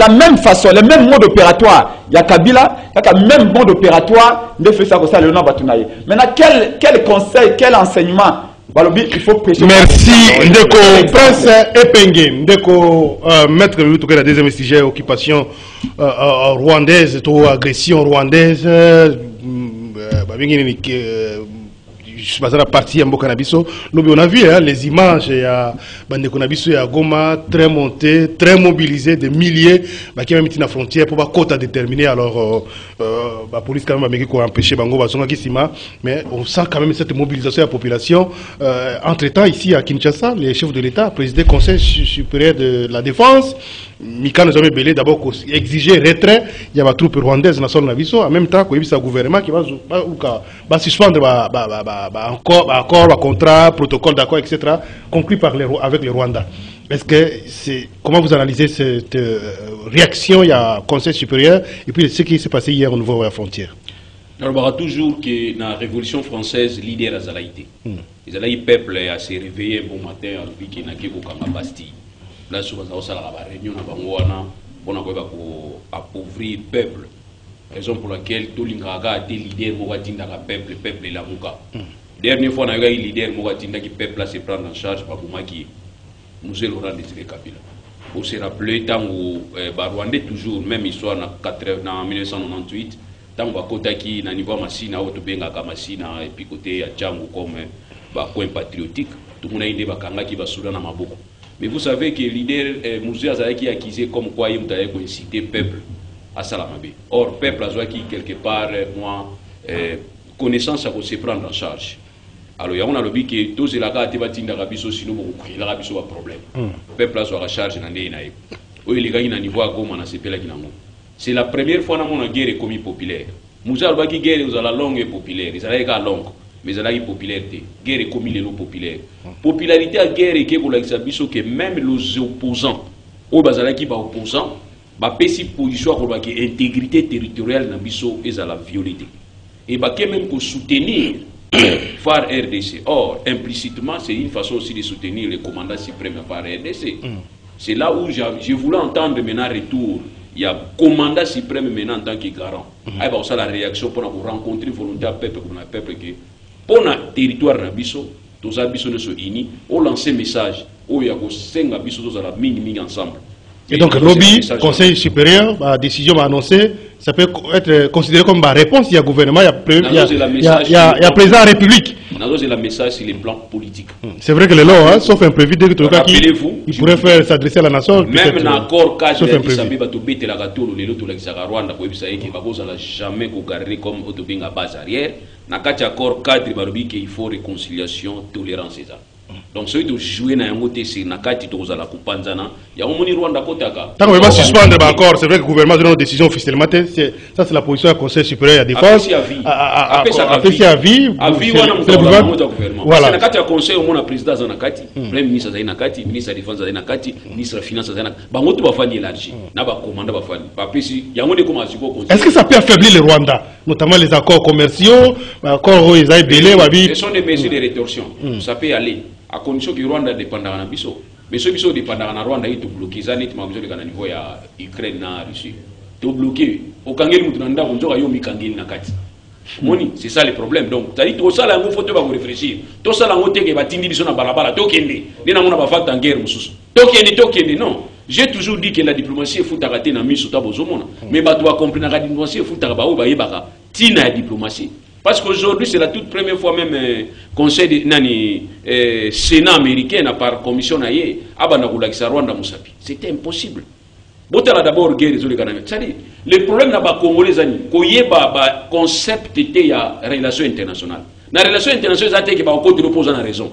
même façon, le même mode opératoire, il y a Kabila, il y a le même mode opératoire, de faire ça comme ça, le nom Batounaye. Maintenant, quel conseil, quel enseignement? Il faut prêcher. Merci, Ndeko Prince Epenge, Ndeko Maître Loutouké, la deuxième sujet, occupation rwandaise, agression rwandaise, la partie Mboka Nabiso. On a vu les images, il y a Bandeko Nabiso et à Goma, très montés, très mobilisés, des milliers, qui ont mis la frontière pour pas quota déterminé. Alors, la police quand même a empêché Bango Basonga Kissima, mais on sent quand même cette mobilisation de la population. Entre-temps, ici à Kinshasa, les chefs de l'État, président du Conseil supérieur de la défense, Mika nous avait belé d'abord exiger retrait, il y a des troupes rwandaises dans son Nabiso, en même temps qu'il y a un gouvernement qui va suspendre accord, contrat, protocole d'accord, etc., conclu avec le Rwanda. Est-ce que comment vous analysez cette réaction? Il y a un conseil supérieur et puis ce qui s'est passé hier au niveau de la frontière. Alors, il y a toujours que dans la Révolution française, l'idée a été. Le peuple a se réveillé un bon matin, il y a eu Bastille. Là, souvent, il y a eu une réunion pour appauvrir le peuple. Raison pour laquelle tout le monde a été leader le peuple et la mouka. Dernière fois, on a eu un leader qui le peuple se prendre en charge par Boumaki, Moussé Laurent Désiré Kabila. Pour se rappeler, tant que Rwandais toujours, même histoire en 1998, tant que Kotaki, na niveau Massina, Otobenga Kamassina, et puis côté Django comme coin patriotique, tout le monde a une bakanga qui va souder dans Maboko. Mais vous savez que le leader Moussé Azalaki est accusé comme quoi il a incité le peuple à Salamabe. Or, le peuple a qui quelque part, moi, connaissance à se prendre en charge. Alors, il y a un lobby qui est tous les gars qui ont été rabiso, sinon il y a un problème. Le peuple a la charge dans les naïfs. Oui, les gars, ils ont niveau à Goma, c'est la première fois que la guerre est commis populaire. Nous avons dit que la guerre est la longue et populaire. Ils ont longue, mais ils ont une popularité. La guerre est commis les lots populaires. Popularité à la guerre est que même les opposants, ou les opposants, ba pesi position ko ba intégrité territoriale na biso ezala violité et ba même ko soutenir phare RDC. Or, implicitement, c'est une façon aussi de soutenir le commandant suprême phare RDC. C'est là où je voulais entendre maintenant retour. Il y a commandant suprême maintenant en tant que garant. Il y a la réaction pour rencontrer volontaire peuple comme un peuple qui pour le territoire nabiso, tous les habitants sont unis, on lance un message où il y a 5 habitants tous la mini ensemble. Et donc, lobby, Conseil supérieur, la décision annoncée, ça peut être considéré comme une réponse. Il y a gouvernement, il y a président de la République. C'est le message sur les plans politiques. C'est vrai que le law, sauf imprévu, dès que tout le cas, il pourrait faire s'adresser à la nation. Même dans l'accord cadre de l'Isabé, il y a Rwanda, jamais garder comme autobing base arrière. Dans l'accord cadre, il faut réconciliation, tolérance et ça. Donc, celui de jouer dans un côté, c'est dans la Kupanzana. Il y a un moni Rwanda Kotaka. Tant qu'on va suspendre l'accord, c'est vrai que le gouvernement donne une décision officiellement. Ça, c'est la position du Conseil supérieur de la défense. Après, c'est à vie. À vie, on a un gouvernement. Voilà. Parce que le Conseil, on a un président Zanakati, Premier ministre Zanakati, ministre de la Défense Zanakati, ministre de la Finance Zanakati. Il y a un élargi. Il y a un commandant. Est-ce que ça peut affaiblir le Rwanda, notamment les accords commerciaux, accords où ils ont délai? Ce sont des mesures de rétorsion. Ça peut aller. À condition que Rwanda dépend de la Bisso. Mais ceux qui sont dépendants de Rwanda, ils sont bloqués. Ça, nettement, au niveau de l'Ukraine et de la Russie. Ils sont bloqués. Au Kangel, ils sont c'est ça le problème. Donc, il faut réfléchir. Tout ça, il faut non. J'ai toujours dit que la diplomatie est foutue à rater dans le mais tu dois comprendre que la diplomatie est foutue à rater la diplomatie. Parce qu'aujourd'hui, c'est la toute première fois même conseil de Sénat américain par commission naïe Rwanda Musapi. C'était impossible. D'abord guerre le problème n'a pas congolais qu'il concept était la relation internationale. La relation internationale c'est que ba côté opposant la raison.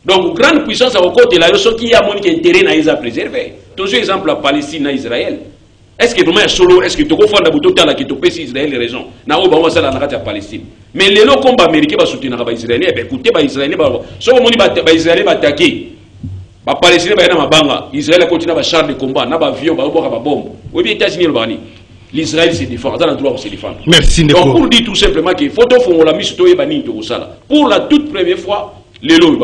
Donc grande puissance à côté la raison qui a mon intérêt à préserver. Toujours exemple la Palestine et Israël. Est-ce que vraiment solo est-ce que tu comprends la bouteille là qui te pèse Israël les raisons na o ba wa sala na kati ya Palestine mais les lots combat américain ba soutenir ba israélien ben écoutez ba israélien ba so ko moni ba israélien ba attaquer ba palestinien ba na mabanga Israël continue ba char de combat na ba avion ba boka ba bombe ou bien États-Unis bani l'Israël se défend dans le droit de se défendre. Merci donc pour dire tout simplement que photo font la mise to yeba ni to sala pour la toute première fois les lois,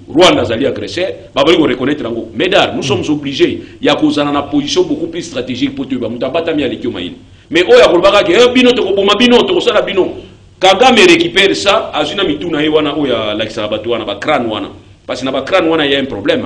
Rwanda zali agresseur, reconnaître Rango. Mais nous sommes obligés, il y a une position beaucoup plus stratégique pour tout le monde. Mais il y a un bino, Kagame récupère ça, Azuna Mituna Ewana, ou ya Laxabatuana, crâne wana. Parce que dans le crâne wana, il y a un problème.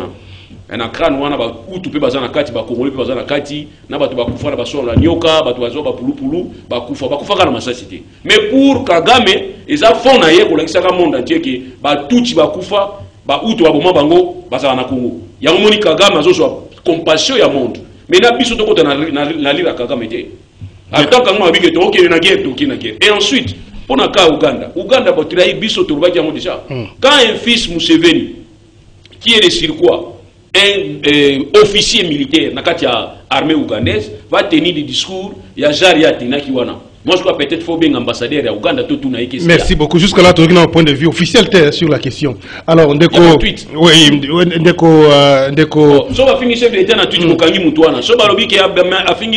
Un crâne wana, où tu peux baser na kati, Congolais peut baser na kati, na batu bakufa na baso la nyoka, batu bazo bapulupulu, bakufa kana masasité. Mais pour Kagame, ils ont fond na ye ko lakisa ka monde entier que batuchi bakufa, ba utu baboma bango baza na Congo. Ya moni Kagame azo so compassion ya monde. Mais na biso to kota na lira Kagame te. Attends quand moi bige to OK na guerre to na guerre. Et ensuite, pour na ka Uganda batulayi biso to rubaki yango déjà. Quand un fils Museveni qui est de Sirkwa un officier militaire dans l'armée ougandaise va tenir des discours, il y a Jaria Tenakiwana. Moi, je crois peut-être qu'il faut bien ambassadeur à Ouganda. Merci beaucoup. Jusqu'à là, tu as un point de vue officiel sur la question. Alors, Ndeko. Oui, Ndeko. Si on va finir chef de l'État, on va finir Moutouana. Si on va finir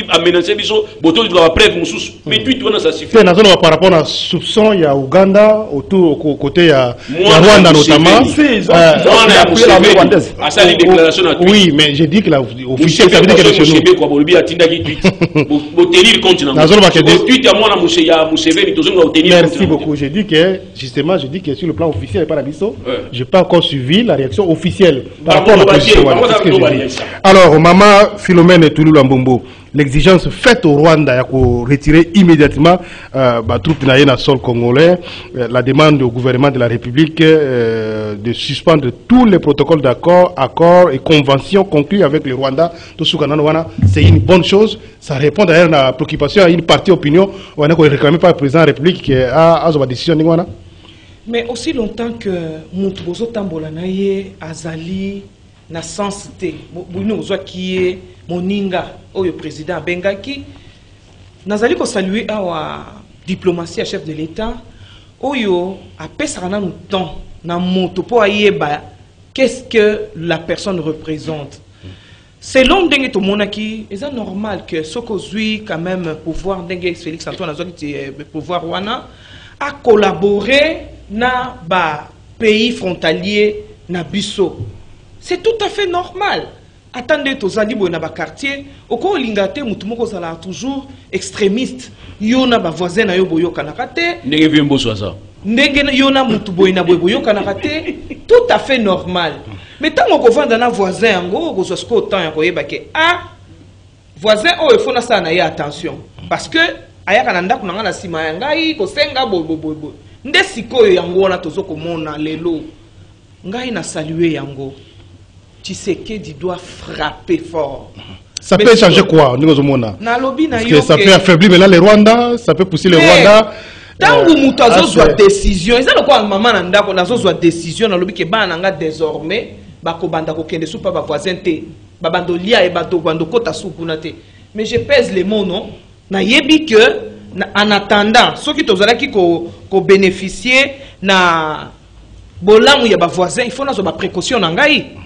à menacer, on va preuve Moussous. Mais tweet, ça suffit. Par rapport à soupçon, il y a Ouganda, autour, côté, il y a Rwanda notamment. Oui, mais j'ai dit que l'officiel, ça veut dire que c'est chez nous. Merci beaucoup. J'ai dit que justement, sur le plan officiel et par Abisso, je n'ai pas encore suivi la réaction officielle par rapport à la position. Alors, Maman Philomène et Touloulou Mbombo, l'exigence faite au Rwanda de retirer immédiatement les troupes dans le sol congolais, la demande au gouvernement de la République de suspendre tous les protocoles d'accord, accords et conventions conclus avec le Rwanda, c'est une bonne chose. Ça répond d'ailleurs à la préoccupation à une partie opinion on a réclamé par le président de la République qui a une décision. Mais aussi longtemps que Moutoubozo Tambolanaye, Azali, na sensité, qui est Moninga, le président Bengaki, Nazali ko saluer à diplomatie à chef de l'État, Oyo a pesarana nous temps na moto po ayeba qu'est-ce que la personne représente. Selon Dengue Tomonaki, c'est normal que ce qu'on quand même pouvoir Dengue Félix Antoine Azoli pouvoir Wana à collaborer na ba pays frontalier na biso. C'est tout à fait normal. Attendez, tozali boy na ba quartier, oko lingate mutu moko zala toujours extrémiste. Yo na ba voisin na yo boyo kanakate. Ndenge vi mboso ça. Ndenge yo na mutu boy na boyo kanakate, tout à fait normal. Mais tant qu'on vend na voisin ngo ko so sko temps ya ko yeba ke voisin il faut na ça na ya attention parce que ayaka na ndako na sima ya ngai ko senga bo. Nde sikoyo yango na tozo komona lelo. Ngai na saluer yango. Tshisekedi doit frapper fort. Ça peut changer quoi? Parce que ça peut affaiblir maintenant les Rwandais, ça peut pousser les Rwandais. Tant que mutu azozwa décision, ils ont quoi maman na ndako nazozwa décision na lobi ke bana nga désormais bakobanda ko kende soupa ba voisin te. Babando lia e bato bando kota supuna te. Mais je pèse les mots non. Na yebi que en attendant, ceux qui tozalaki ko bénéficier na bolamu ya ba voisin, il faut nazo ba précaution na ngai.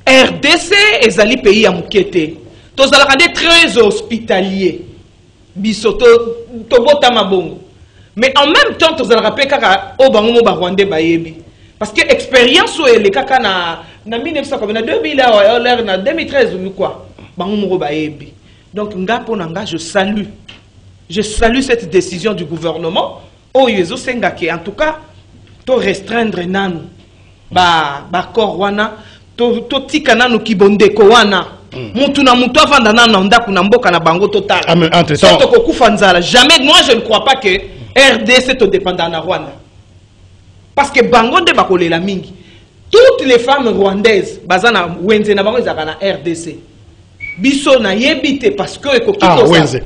RDC ezali pays ya mukete. Tozalaka des très hospitaliers. Bisoto tobota mabongo. Mais en même temps tozalaka pe kaka o bango mo ba Rwandais bayebi. Parce que expérience o ele kaka na 2013 ou quoi. Bango mo bayebi. Donc nga pona nga je salue cette décision du gouvernement. Oh yezo senga ke en tout cas to restreindre nanu ba corps wana to tika nanu kibondeko wana. Mutu na mutu avanda nanu ndaku na mboka na bango total. Entre temps to kokufa nzala. Jamais moi je ne crois pas que RDC to dépendant na Rwanda. Parce que bango de bakolela mingi. Toutes les femmes rwandaises bazana wenze na bango ezaka na RDC. Biso na yebite parce que ekoki kozala.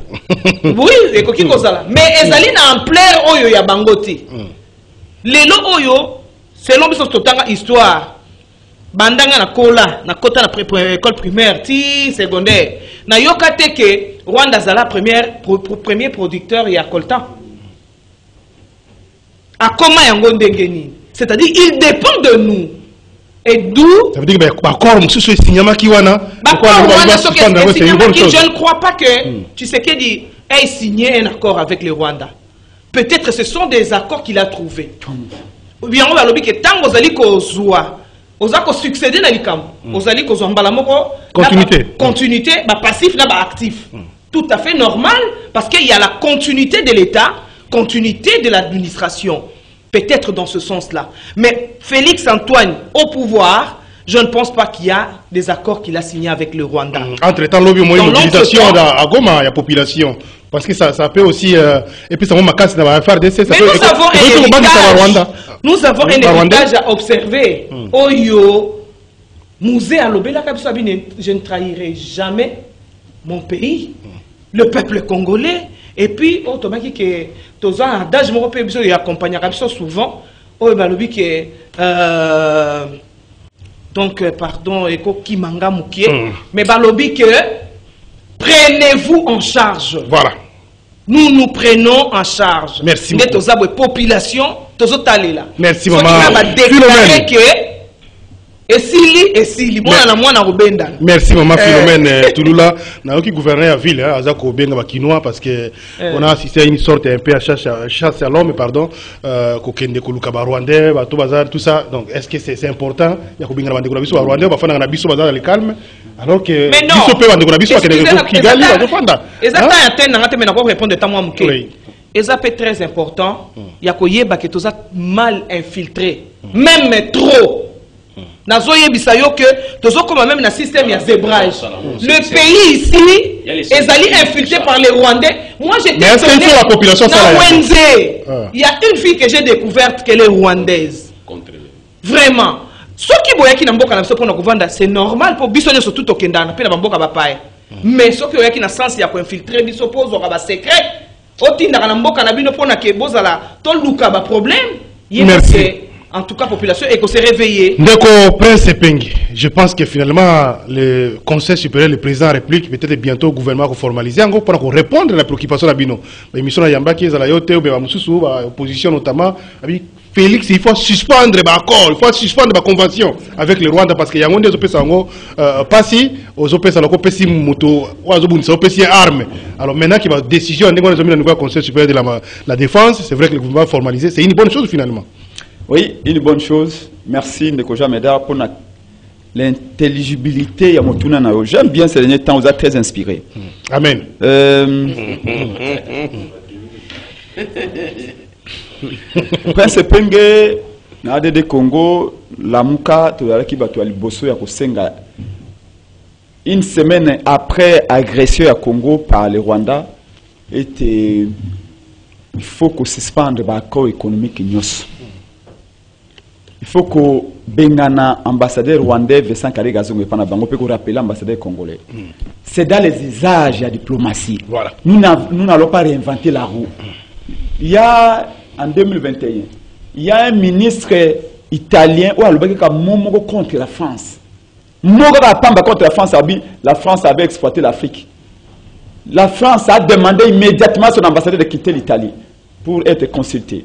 Oui, ekoki kozala. Mais ezali na ampleur oyo ya bangoti. Lelo oyo selon biso totanga histoire. Bandanga na kola na kota na école primaire ti secondaire. Na yokate ke Rwanda zala premier producteur ya coltan. A comment yango ndengeni? C'est-à-dire il dépend de nous. Et d'où ça veut dire que d'accord monsieur ce signama qui wana je ne crois pas que Tshisekedi ait signé un accord avec le Rwanda. Peut-être ce sont des accords qu'il a trouvés. Bien on va lobby que tant ozali kozwa ozako succéder na likambo ozali kozwa mbala moko continuité ba passif na ba actif. Tout à fait normal parce qu'il y a la continuité de l'État, continuité de l'administration. Peut-être dans ce sens-là. Mais Félix Antoine, au pouvoir, je ne pense pas qu'il y a des accords qu'il a signés avec le Rwanda. Entre-temps, il y a une mobilisation à Goma, il y a la population. Parce que ça peut aussi... et puis ça va m'acasser dans la FRDC. Mais nous avons un héritage à observer. Oyo, Mouzé Alobela Kabisabine, je ne trahirai jamais mon pays, le peuple congolais. Et puis, automatiquement, que tous un adage mon pays il accompagne souvent. Oh, balobi que donc pardon, eko kimanga mukie, mais balobi que prenez-vous en charge. Voilà. Nous nous prenons en charge. Merci. Mais tous la population, tous les là. Merci maman. Merci maman Philomène Touloula. N'a aucun gouverneur à ville, Azako Benga Bakinois, parce que on a assisté à une sorte un peu à chasse à l'homme, pardon, Kokende Kolukaba Rwandais, Bato Bazar, tout ça. Donc est-ce que c'est important? Il y a Kobinga Bandeko Biso Rwandais, on va faire un abisso Bazar le calme. Alors que Biso peut Bandeko Biso à Kigali, à Jofanda. Exactement, pour répondre de moi Mouké. Et ça peut être très important. Il y a Koyeba qui est mal infiltré, même trop. Nazoye bisayo que tozo comme même un système ya zébrage. Le pays ici est allé infiltré par les Rwandais. Moi j'étais étonné. La population il y a une fille que j'ai découverte qu'elle est rwandaise. Vraiment. Ce qui boya qui n'amboka na pour nous vendre c'est normal pour bisonner surtout au Kenda na pena bamboka bapaye. Mais ce qui boya qui na sens ya ko infiltrer biso pose au ba secret. Otinda na mboka na bino pona ke bozala to luka ba problème. Merci. En tout cas, population et qu'on s'est réveillé. Ndeko Prince Pengi, je pense que finalement, le Conseil supérieur, le président de la République, peut-être bientôt le gouvernement va formaliser encore pour répondre à la préoccupation de Bino. Mais mission à Yamba qui est à la yote ou bien à l'opposition notamment, Félix, il faut suspendre l'accord, il faut suspendre la convention avec le Rwanda parce qu'il y a un monde qui passi, aux opérations, aux opérations moto, aux opérations armes. Alors maintenant qu'il y a une décision, on a le nouveau Conseil supérieur de la défense, c'est vrai que le gouvernement va formaliser, c'est une bonne chose finalement. Oui, une bonne chose. Merci Ndekoja Meda pour l'intelligibilité. J'aime bien ces derniers temps, vous êtes très inspiré. Amen. Prince Penge, na de Congo, la Muka, une semaine après agression à Congo par le Rwanda, il faut qu'on suspende l'accord économique. Il faut que Bengana, ambassadeur rwandais, Vincent Karega Zongo, peut rappeler l'ambassadeur congolais. C'est dans les usages de la diplomatie. Voilà. Nous n'allons pas réinventer la roue. Il y a, en 2021, il y a un ministre italien qui a momo contre la France. Contre la France avait exploité l'Afrique. La France a demandé immédiatement à son ambassadeur de quitter l'Italie pour être consulté.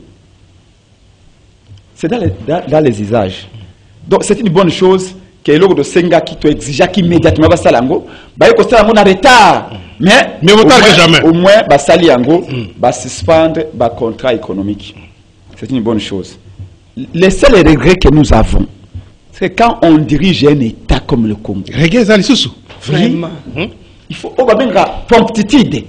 C'est dans les usages. Donc c'est une bonne chose que l'ordre de Senga qui te exige immédiatement Basalango, Basalango en retard. Mais au moins Basaliango va suspendre le contrat économique. C'est une bonne chose. Le seul regret que nous avons, c'est quand on dirige un État comme le Congo. Regret, ça vraiment. Il faut avoir une promptitude,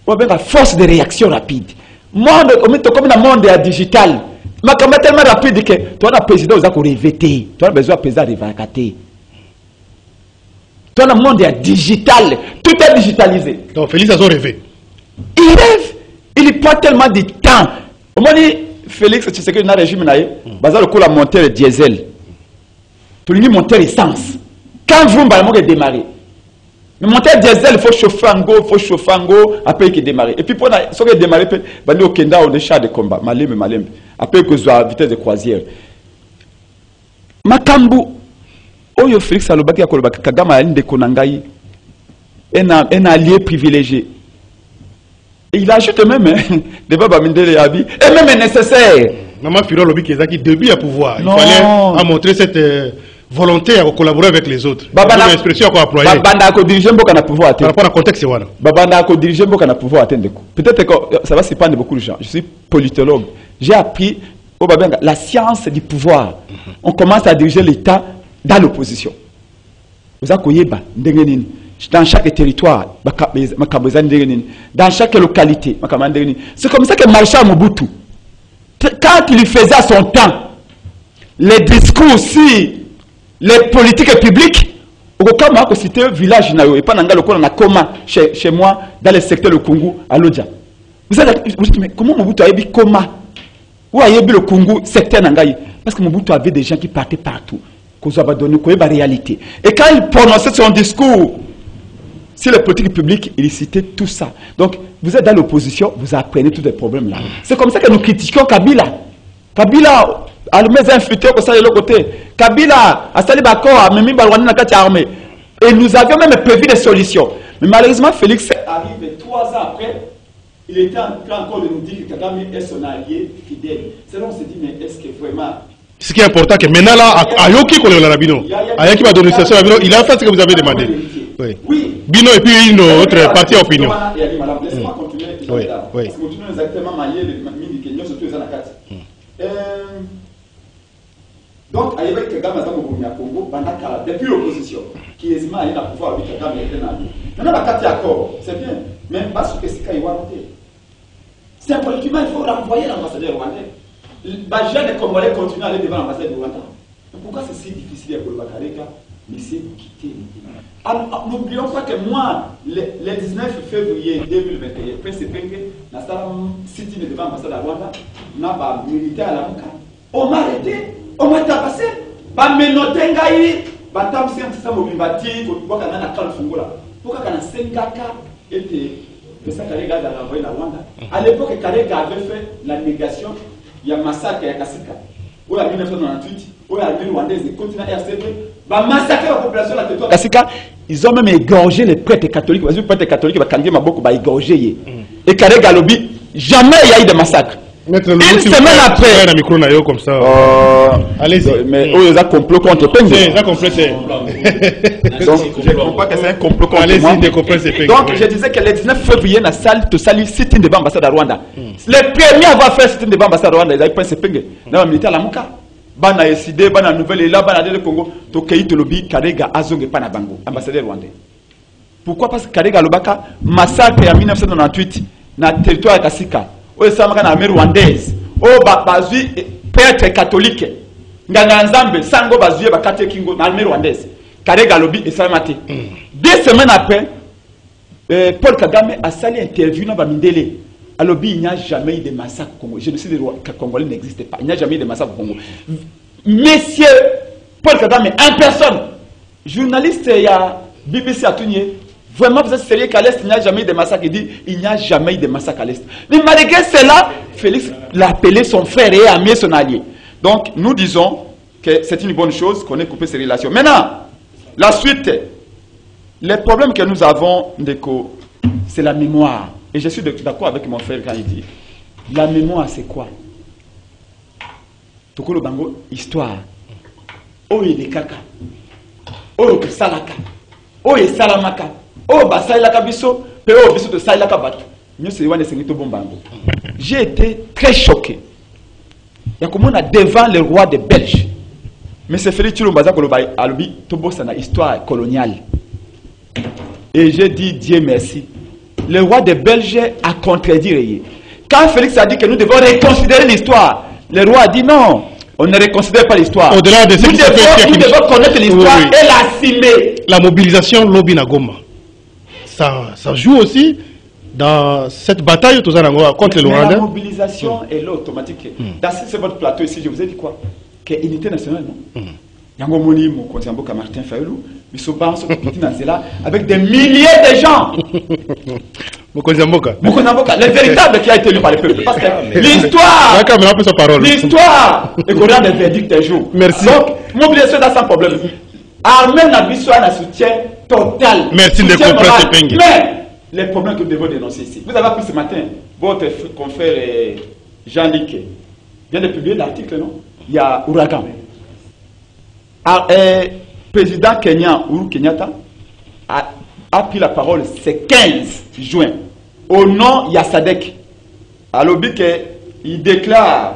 une force de réaction rapide. Monde comme le monde digital. Mais comme tellement rapide que toi, le président, vous avez rêvé, toi, besoin de président de vacater. Toi, le monde est digital, tout est digitalisé. Donc, Félix a son rêvé. Il rêve, il prend tellement de temps. Au moins, Félix, tu sais que dans le régime, il le coup la montée diesel. Tout le monde monter l'essence. Quand vous allez démarrer. Mais monter diesel, il faut chauffer en go, après qu'il démarre. Et puis, pour démarrer, il faut aller au Kenda ou des chars de combat. Malembe. Après que soit vitesse de croisière. Makambu, Oyo Félix Alobaki Akolobaki Kagama Aline de Konangaï, un allié privilégié. Et il ajoute même, de Baba Mindele Abi, et même nécessaire. Maman Firo Lobi Kezaki, début à pouvoir. Il fallait montrer cette volonté à collaborer avec les autres. Babana expression à employer. Babana ko diriger beaucoup na pouvoir atteindre. Par rapport au contexte, voilà. Babana ko diriger beaucoup na pouvoir atteindre. Peut-être que ça va surprendre beaucoup de gens. Je suis politologue. J'ai appris la science du pouvoir. On commence à diriger l'État dans l'opposition. Vous avez dans chaque territoire, dans chaque localité. C'est comme ça que Marshal Mobutu, quand il faisait à son temps, les discours aussi, les politiques publiques, comme on a cité un village, et pas chez moi, dans le secteur de Congo, à Lodja. Vous dites, mais comment Mobutu a dit comment? Où a eu le Congo, secteur Nangaï? Parce que Mobutu avait des gens qui partaient partout. Qu'on a donné la réalité. Et quand il prononçait son discours sur les politiques publiques, il citait tout ça. Donc, vous êtes dans l'opposition, vous apprenez tous les problèmes là. C'est comme ça que nous critiquons Kabila. Kabila a le même infiltré que ça de l'autre côté. Kabila a sali d'accord, a mis Balwani dans la armée. Et nous avions même prévu des solutions. Mais malheureusement, Félix arrive 3 ans après. Il était en train encore de nous dire que Kagame est son allié fidèle. C'est là qu'on se dit, mais est-ce que vraiment... Ce qui est important, que maintenant là, Ayoki Kololabino, Ayoki va donner sa Labino, il a fait ce que vous avez demandé. Oui. Bino et puis une autre partie opinion. Laissez-moi continuer. Oui. Parce que continuons exactement à lier les Mini surtout les Anakati. Donc, Ayoki Kagame a dit Congo, depuis l'opposition, qui est à pouvoir avec Kagame et Kagame. Maintenant, la carte est accord, c'est bien. Mais parce que c'est Kaïwa. C'est politiquement, il faut renvoyer l'ambassadeur rwandais. Les jeunes Congolais continuent à aller devant l'ambassade de Rwanda. Pourquoi c'est si difficile pour le Bakareka? Mais c'est vous quitter. N'oublions pas que moi, le 19 février 2021, Prince Penge, dans la city devant l'ambassade de Rwanda, on a pas militaire à la Mouka. On m'a arrêté, on m'a tabassé. Ba menoté ngai, ba tamsi antisa mobibati, ko boka na kala fungola. Pourquoi quand Sengaka était Vincent Karega a envoyé la Rwanda? À l'époque, Karega avait fait la négation. Il y a un massacre à Kasika. Où en 1998, où l'armée rwandaise continue à RCB, va massacrer la population de la territoire. Kasika, ils ont même égorgé les prêtres catholiques. Les prêtres catholiques, ils ont égorgé. Et Karega Lobi, jamais il y a eu de massacre. Une semaine après. Un micro naïo comme ça. Allez-y. Mais eux, ils ont complot contre Penge. C'est ça complot. Donc, je ne comprends pas que c'est un complot contre moi. Allez-y, découpez ces Penge. Donc, je disais que le 19 février, la salle de salut sit-in de l'ambassade à Rwanda. Les premiers à avoir fait sit-in de l'ambassade à Rwanda, ils avaient pris ces Penge. Dans le militaire, la Mouka. Bana SID, Bana Nouvelle, là, Bana de Congo, Tokei Tolobi, Karega, Azong et Panabango, ambassadeur rwandais. Pourquoi? Parce que Karega Lobaka, massacre en 1998, dans le territoire de Kassika. O samaka na armée rwandaise o bazui prêtre catholique nganga nzambe sango bazui bakate kingo na armée rwandaise Karega lobi esamate 2 semaines après Paul Kagame a sali interview na bamindele alobi il n'y a jamais eu de massacre au Congo. Génocide congolais n'existe pas, il n'y a jamais eu de massacre au Congo. Monsieur Paul Kagame en personne, journaliste il y a BBC à Tounier. Vraiment, vous êtes sérieux qu'à l'Est, il n'y a jamais eu de massacre? Il dit, il n'y a jamais eu de massacre à l'Est. Mais malgré cela, Félix l'a appelé son frère et ami, son allié. Donc, nous disons que c'est une bonne chose qu'on ait coupé ces relations. Maintenant, la suite, les problèmes que nous avons, c'est la mémoire. Et je suis d'accord avec mon frère quand il dit, la mémoire, c'est quoi? Tokolo Bango, histoire. Oh, il est kaka. Oh, il est salaka. Oh, il est salamaka. Oh, biso, biso de j'ai été très choqué. Il y a comme on a devant le roi des Belges. Mais c'est Félix Chilombaza Kolobaï, Alubi, Tobo, c'est une histoire coloniale. Et j'ai dit Dieu merci. Le roi des Belges a contredit. Quand Félix a dit que nous devons reconsidérer l'histoire, le roi a dit non. On ne reconsidère pas l'histoire. Au-delà de ce qui s'est fait, nous devons connaître l'histoire et l'assumer. La mobilisation Lobina Goma, ça joue aussi dans cette bataille contre le Rwanda. La mobilisation est là automatique. Dans ce votre plateau ici, je vous ai dit quoi? Que l'unité nationale, non? Yango Moni, mon conseiller Martin Fayoulou, avec des milliers de gens. Le véritable qui a été élu par le peuple. Parce que l'histoire est qu'on a des verdicts un jour. Merci. Donc, mobilisation là sans problème. Armée n'a besoin d'un soutien total. Merci de comprendre. Mais les problèmes que nous devons dénoncer ici. Vous avez appris ce matin, votre confrère Jean-Luc vient de publier l'article, non? Il y a Ouragan. Président Kenyan Uhuru Kenyatta a pris la parole ce 15 juin au nom de Sadek. Alors il déclare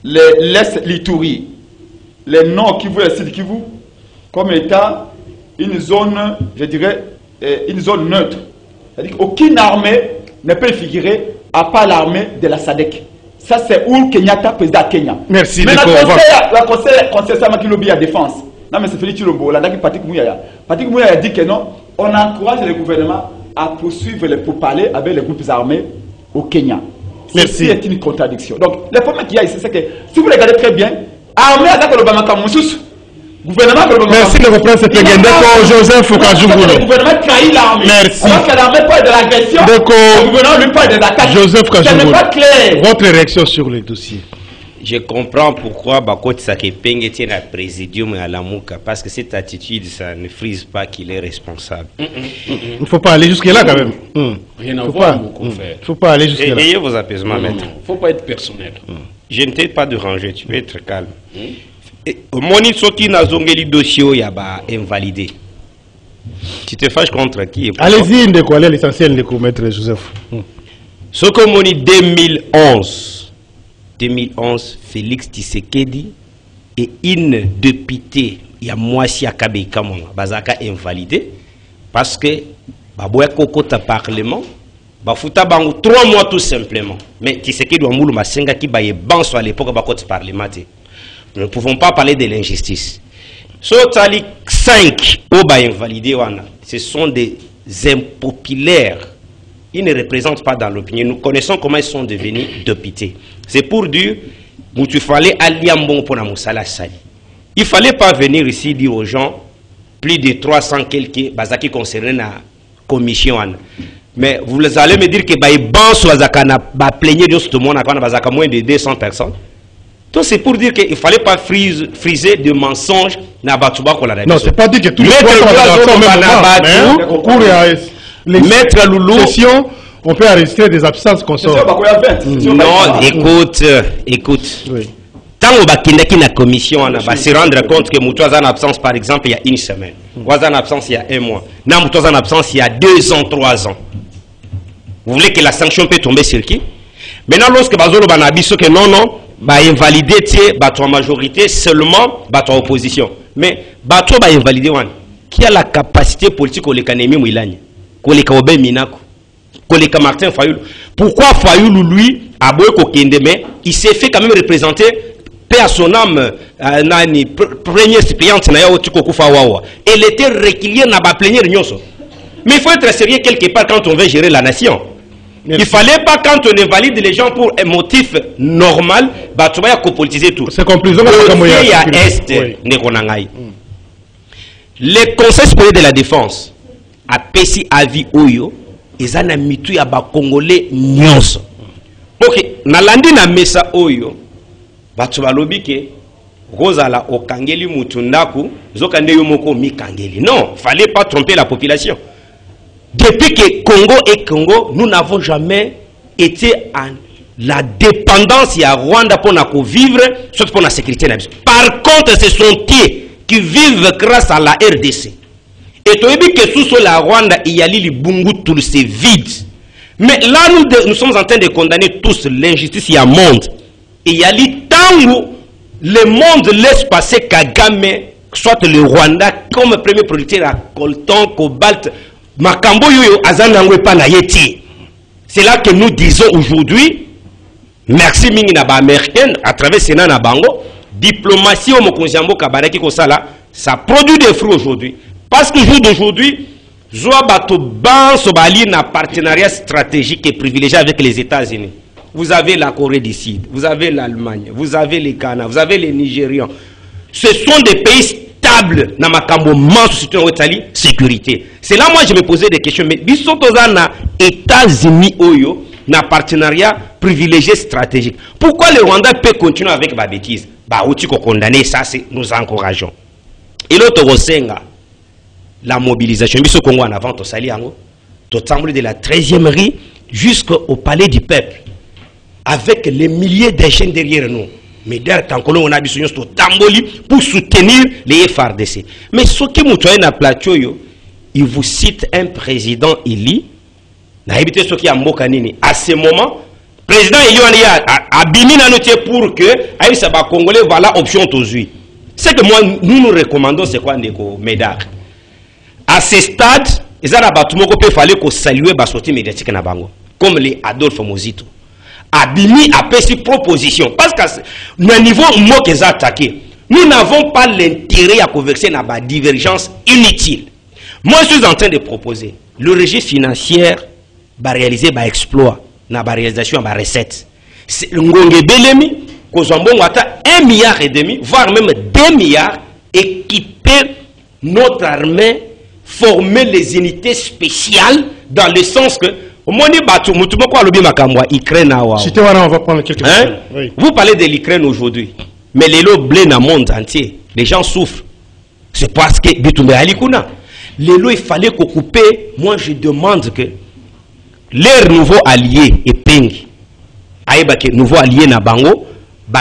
l'Est Lituri, les noms Kivu et Sud Kivu, comme étant une zone, je dirais, une zone neutre. C'est-à-dire qu'aucune armée ne peut figurer à part l'armée de la Sadek. Ça, c'est Uhuru Kenyatta, président Kenya. Merci. Mais la conseil Samakilobi à défense. Non, mais c'est Félix Chilombo. Là, Patrick Mouyaya. Patrick Mouyaya dit que non, on encourage le gouvernement à poursuivre les pourparlers avec les groupes armés au Kenya. Merci. C'est une contradiction. Donc, le problème qu'il y a ici, c'est que si vous regardez très bien, armée avec le Bamaka Moussous, gouvernement de merci de reprendre cette légende. Joseph Kajungulo. Le gouvernement trahit l'armée. Merci. Alors que l'armée parle de l'agression, le gouvernement lui parle des attaques. Joseph Kajungulo. Ce n'est pas clair. Votre réaction sur le dossier? Je comprends pourquoi Bakot Sakepenge tient à présidium à la Mouka, parce que cette attitude, ça ne frise pas qu'il est responsable. Il ne faut pas aller jusque-là quand même. Rien à voir, mon confrère. Il ne faut pas aller jusque-là. Ayez vos apaisements, maître. Il ne faut pas être personnel. Je ne t'ai pas dérangé, tu peux être calme. Moni Soki Nazongeli dossier Yaba invalidé. Tu te fâches contre qui? Allez-y, Ndeko, allez l'essentiel, Ndeko, maître Joseph. Ce que Moni 2011, Félix Tshisekedi et une députée, il y a Moissi Akabe Kamona, Bazaka invalidé, parce que Baboya Kokota Parlement, Bafuta Bango 3 mois tout simplement. Mais Tshisekedi doit moulou Masenga qui baye banso à l'époque Bakota Parlement. Nous ne pouvons pas parler de l'injustice. Sotali 5 Oba invalidé, ce sont des impopulaires. Ils ne représentent pas dans l'opinion. Nous connaissons comment ils sont devenus députés. C'est pour dire qu'il fallait aller pour la Moussala Sali. Il ne fallait pas venir ici dire aux gens plus de 300 quelques bazaki concernés la commission. Mais vous allez me dire que ban soit plaigner de tout le monde à moins de 200 personnes. Donc c'est pour dire qu'il ne fallait pas friser de mensonges. Non, c'est pas dire que tous les gens sont dans le même moment. Maître Loulou, on peut enregistrer des absences qu'on sort. Non, écoute. Oui. Tant on va la commission, on va se rendre compte que nous sommes en absence, par exemple, il y a une semaine. Nous sommes en absence il y a un mois. Nous sommes en absence il y a 2 ans, 3 ans. Vous voulez que la sanction peut tomber sur qui? Maintenant, lorsque Bazolo Banabiso que non, va invalider la majorité seulement la opposition. Mais Bato va invalider qui a la capacité politique au l'économie Mouilani, au l'économie Minako, au l'économie Martin Fayoulou. Pourquoi Fayoulou, lui, a beau mais il s'est fait quand même représenter paix à son âme, première suppléante, elle était réquiliée dans la plénière. Mais il faut être sérieux quelque part quand on veut gérer la nation. Il ne fallait pas, quand on invalide les gens pour un motif normal, tu vas politiser tout. C'est conclusion. Le Conseil supérieur de la défense a payé avis Oyo, et ça n'a mis tout à Congolais nyonso. Ok, nalandi na mesa Oyo, tu vas lobby que Rosala o Kangeli Mutundaku, Zokande Yomoko mi Kangeli. Non, fallait pas tromper la population. Depuis que Congo est Congo, nous n'avons jamais été en la dépendance à Rwanda pour nous vivre, sauf pour la sécurité. Par contre, ce sont eux qui vivent grâce à la RDC. Et tu as dit que sous la Rwanda, il y a les Bungu, tout c'est vide. Mais là, nous sommes en train de condamner tous l'injustice il y a monde. Et il y a les temps où le monde laisse passer Kagame, soit le Rwanda, comme premier producteur à coltan, cobalt. C'est là que nous disons aujourd'hui, merci Mingi américaine à travers Sénat Nabango, diplomatie au Mokonjambo Kabaraki Kosala, ça produit des fruits aujourd'hui. Parce que le jour d'aujourd'hui, Zoa Bato Ban Sobali n'a partenariat stratégique et privilégié avec les États-Unis. Vous avez la Corée du Sud, vous avez l'Allemagne, vous avez les Ghana, vous avez les Nigérians. Ce sont des pays stable na makambo manso sécurité. C'est là moi je me posais des questions, mais biso tozana États-Unis oyo na partenariat privilégié stratégique. Pourquoi le Rwanda peut continuer avec ma bêtise? Bah outi ko condamner ça, c'est nous encourageons. Et l'autre rosenga la mobilisation biso Congo en avant to sali ango to temple de la 13e rue jusqu'au palais du peuple avec les milliers de jeunes derrière nous. Mais derrière Tankolo, on a besoin de tamboli pour soutenir les FARDC. Mais ce qui m'a na plateau, il vous cite un président élu. À ce moment, président élu a bimi na notier pour que Aïssa ba Congolais voilà option aujourd'hui. Ce que moi nous recommandons c'est quoi ndeko Médard. À ce stade, ils ont abattumoko peut fallait qu'on salue ba sortie médiatique na bango comme les Adolphe Mozito. Abimi a fait cette proposition. Parce que le niveau où ils ont attaqué, nous n'avons pas l'intérêt à converser dans la divergence inutile. Moi, je suis en train de proposer le registre financier va réaliser un exploit dans la réalisation de la recette. Ngonge Belemi, Kozambo Wata, 1,5 milliard, voire même 2 milliards, équiper notre armée, former les unités spéciales dans le sens que on va prendre quelques oui. Vous parlez de l'Ukraine aujourd'hui, mais les lots blé dans le monde entier, les gens souffrent. C'est parce que les lots, il fallait qu'on coupe. Moi, je demande que leurs nouveaux alliés et Peng, nouveaux alliés na Bango,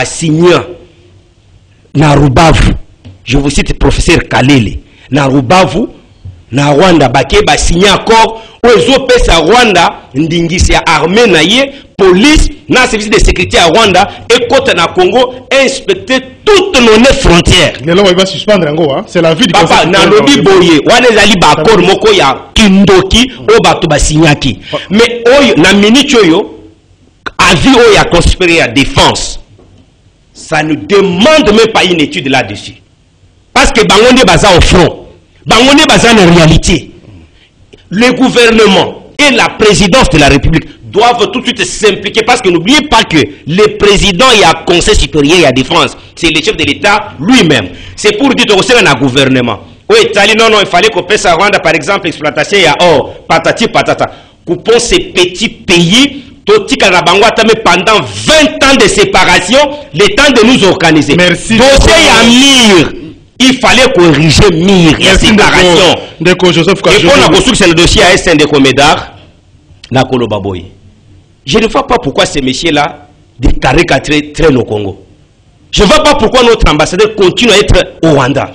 signer na Rubavu. Je vous cite le professeur Kalele, na Rubavu, na Rwanda, signer accord. Aux Rwanda, ndingisi ya armée naie, police, na service de sécurité à Rwanda et côté na Congo, inspecter toutes nos frontières. Mais là, on va suspendre hein? C'est la vie du papa, na lobby boye, wane zali ba accord moko ya kindoki, o bato ba signaki. Mais oyo na minute oyo, avis oyo ya conspiré à défense, ça ne demande même pas une étude là-dessus. Parce que bangonde baza au front, bangonde baza en réalité. Le gouvernement et la présidence de la République doivent tout de suite s'impliquer parce que n'oubliez pas que le président et le conseil supérieur à défense, c'est le chef de l'État lui-même. C'est pour dire que c'est un gouvernement. Oui, non, il fallait qu'on puisse rendre par exemple l'exploitation à or, patati patata. Coupons ces petits pays, pendant 20 ans de séparation, le temps de nous organiser. Merci. Il fallait corriger Mire et séparation. Et pour la construction, c'est le dossier à SN de Comédard. Nakolo Baboy. Je ne vois pas pourquoi ces messieurs-là caricaturer le Congo. Je ne vois pas pourquoi notre ambassadeur continue à être au Rwanda.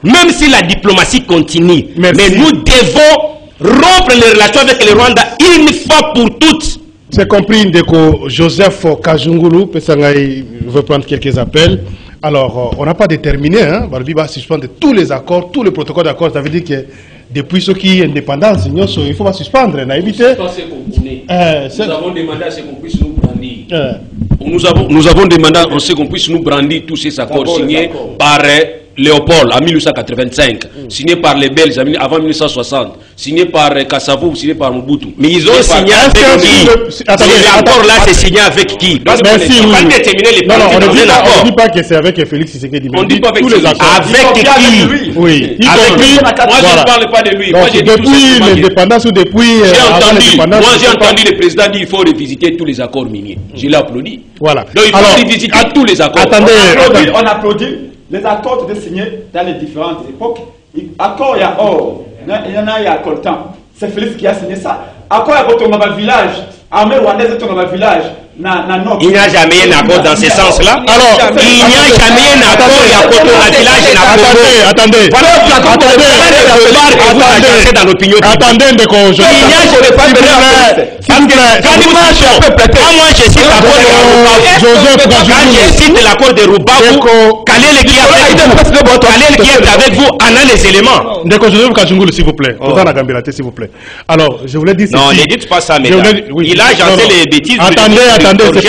Même si la diplomatie continue. Merci. Mais nous devons rompre les relations avec le Rwanda une fois pour toutes. C'est compris, Ndeko Joseph Kajungulu, Pessangaï veut prendre quelques appels. Alors, on n'a pas déterminé, hein, Barbi va suspendre tous les accords, tous les protocoles d'accord. Ça veut dire que depuis ce qui est indépendance, il ne faut pas suspendre, on a évité. Nous avons demandé à ce qu'on puisse nous brandir. Nous avons demandé à ce qu'on puisse nous brandir tous ces accords signés par Léopold en 1885, signé par les Belges avant 1960, signé par Kassavou, signé par Mobutu. Mais ils ont signé avec qui? L'accord là, c'est signé avec qui? Merci. On va déterminer les parties dans un accord. On ne dit pas que c'est avec Félix Tshisekedi. On ne dit pas avec tous les accords. Avec qui? Oui. Moi, je ne parle pas de lui. Moi, depuis l'indépendance ou depuis... Moi, j'ai entendu le président dire qu'il faut revisiter tous les accords miniers. Je l'ai applaudi. Voilà. Donc, il faut revisiter tous les accords. Attendez. On applaudit les accords de signer dans les différentes époques. Accord, il y a or, il y en a, il y a coltan. C'est Félix qui a signé ça. Accord, il y a Kotonga village. Armée rwandaise est Kotonga village. Il n'y a jamais un accord dans ce sens-là. Alors, il n'y a jamais un accord, il y a Kotonga village et Attendez. Dans l'opinion. Attendez, Ndeko Joseph. Il n'y a jamais pas moi, je cite l'accord de Rubavu. Quand je cite l'accord de Rubavu, Kalele qui est avec vous, en a les éléments. Ndeko Joseph Kajungulu, s'il vous plaît. S'il vous plaît. Alors, je voulais dire non, ne dites pas ça, mesdames. Il a agencé les bêtises. Attendez, c'est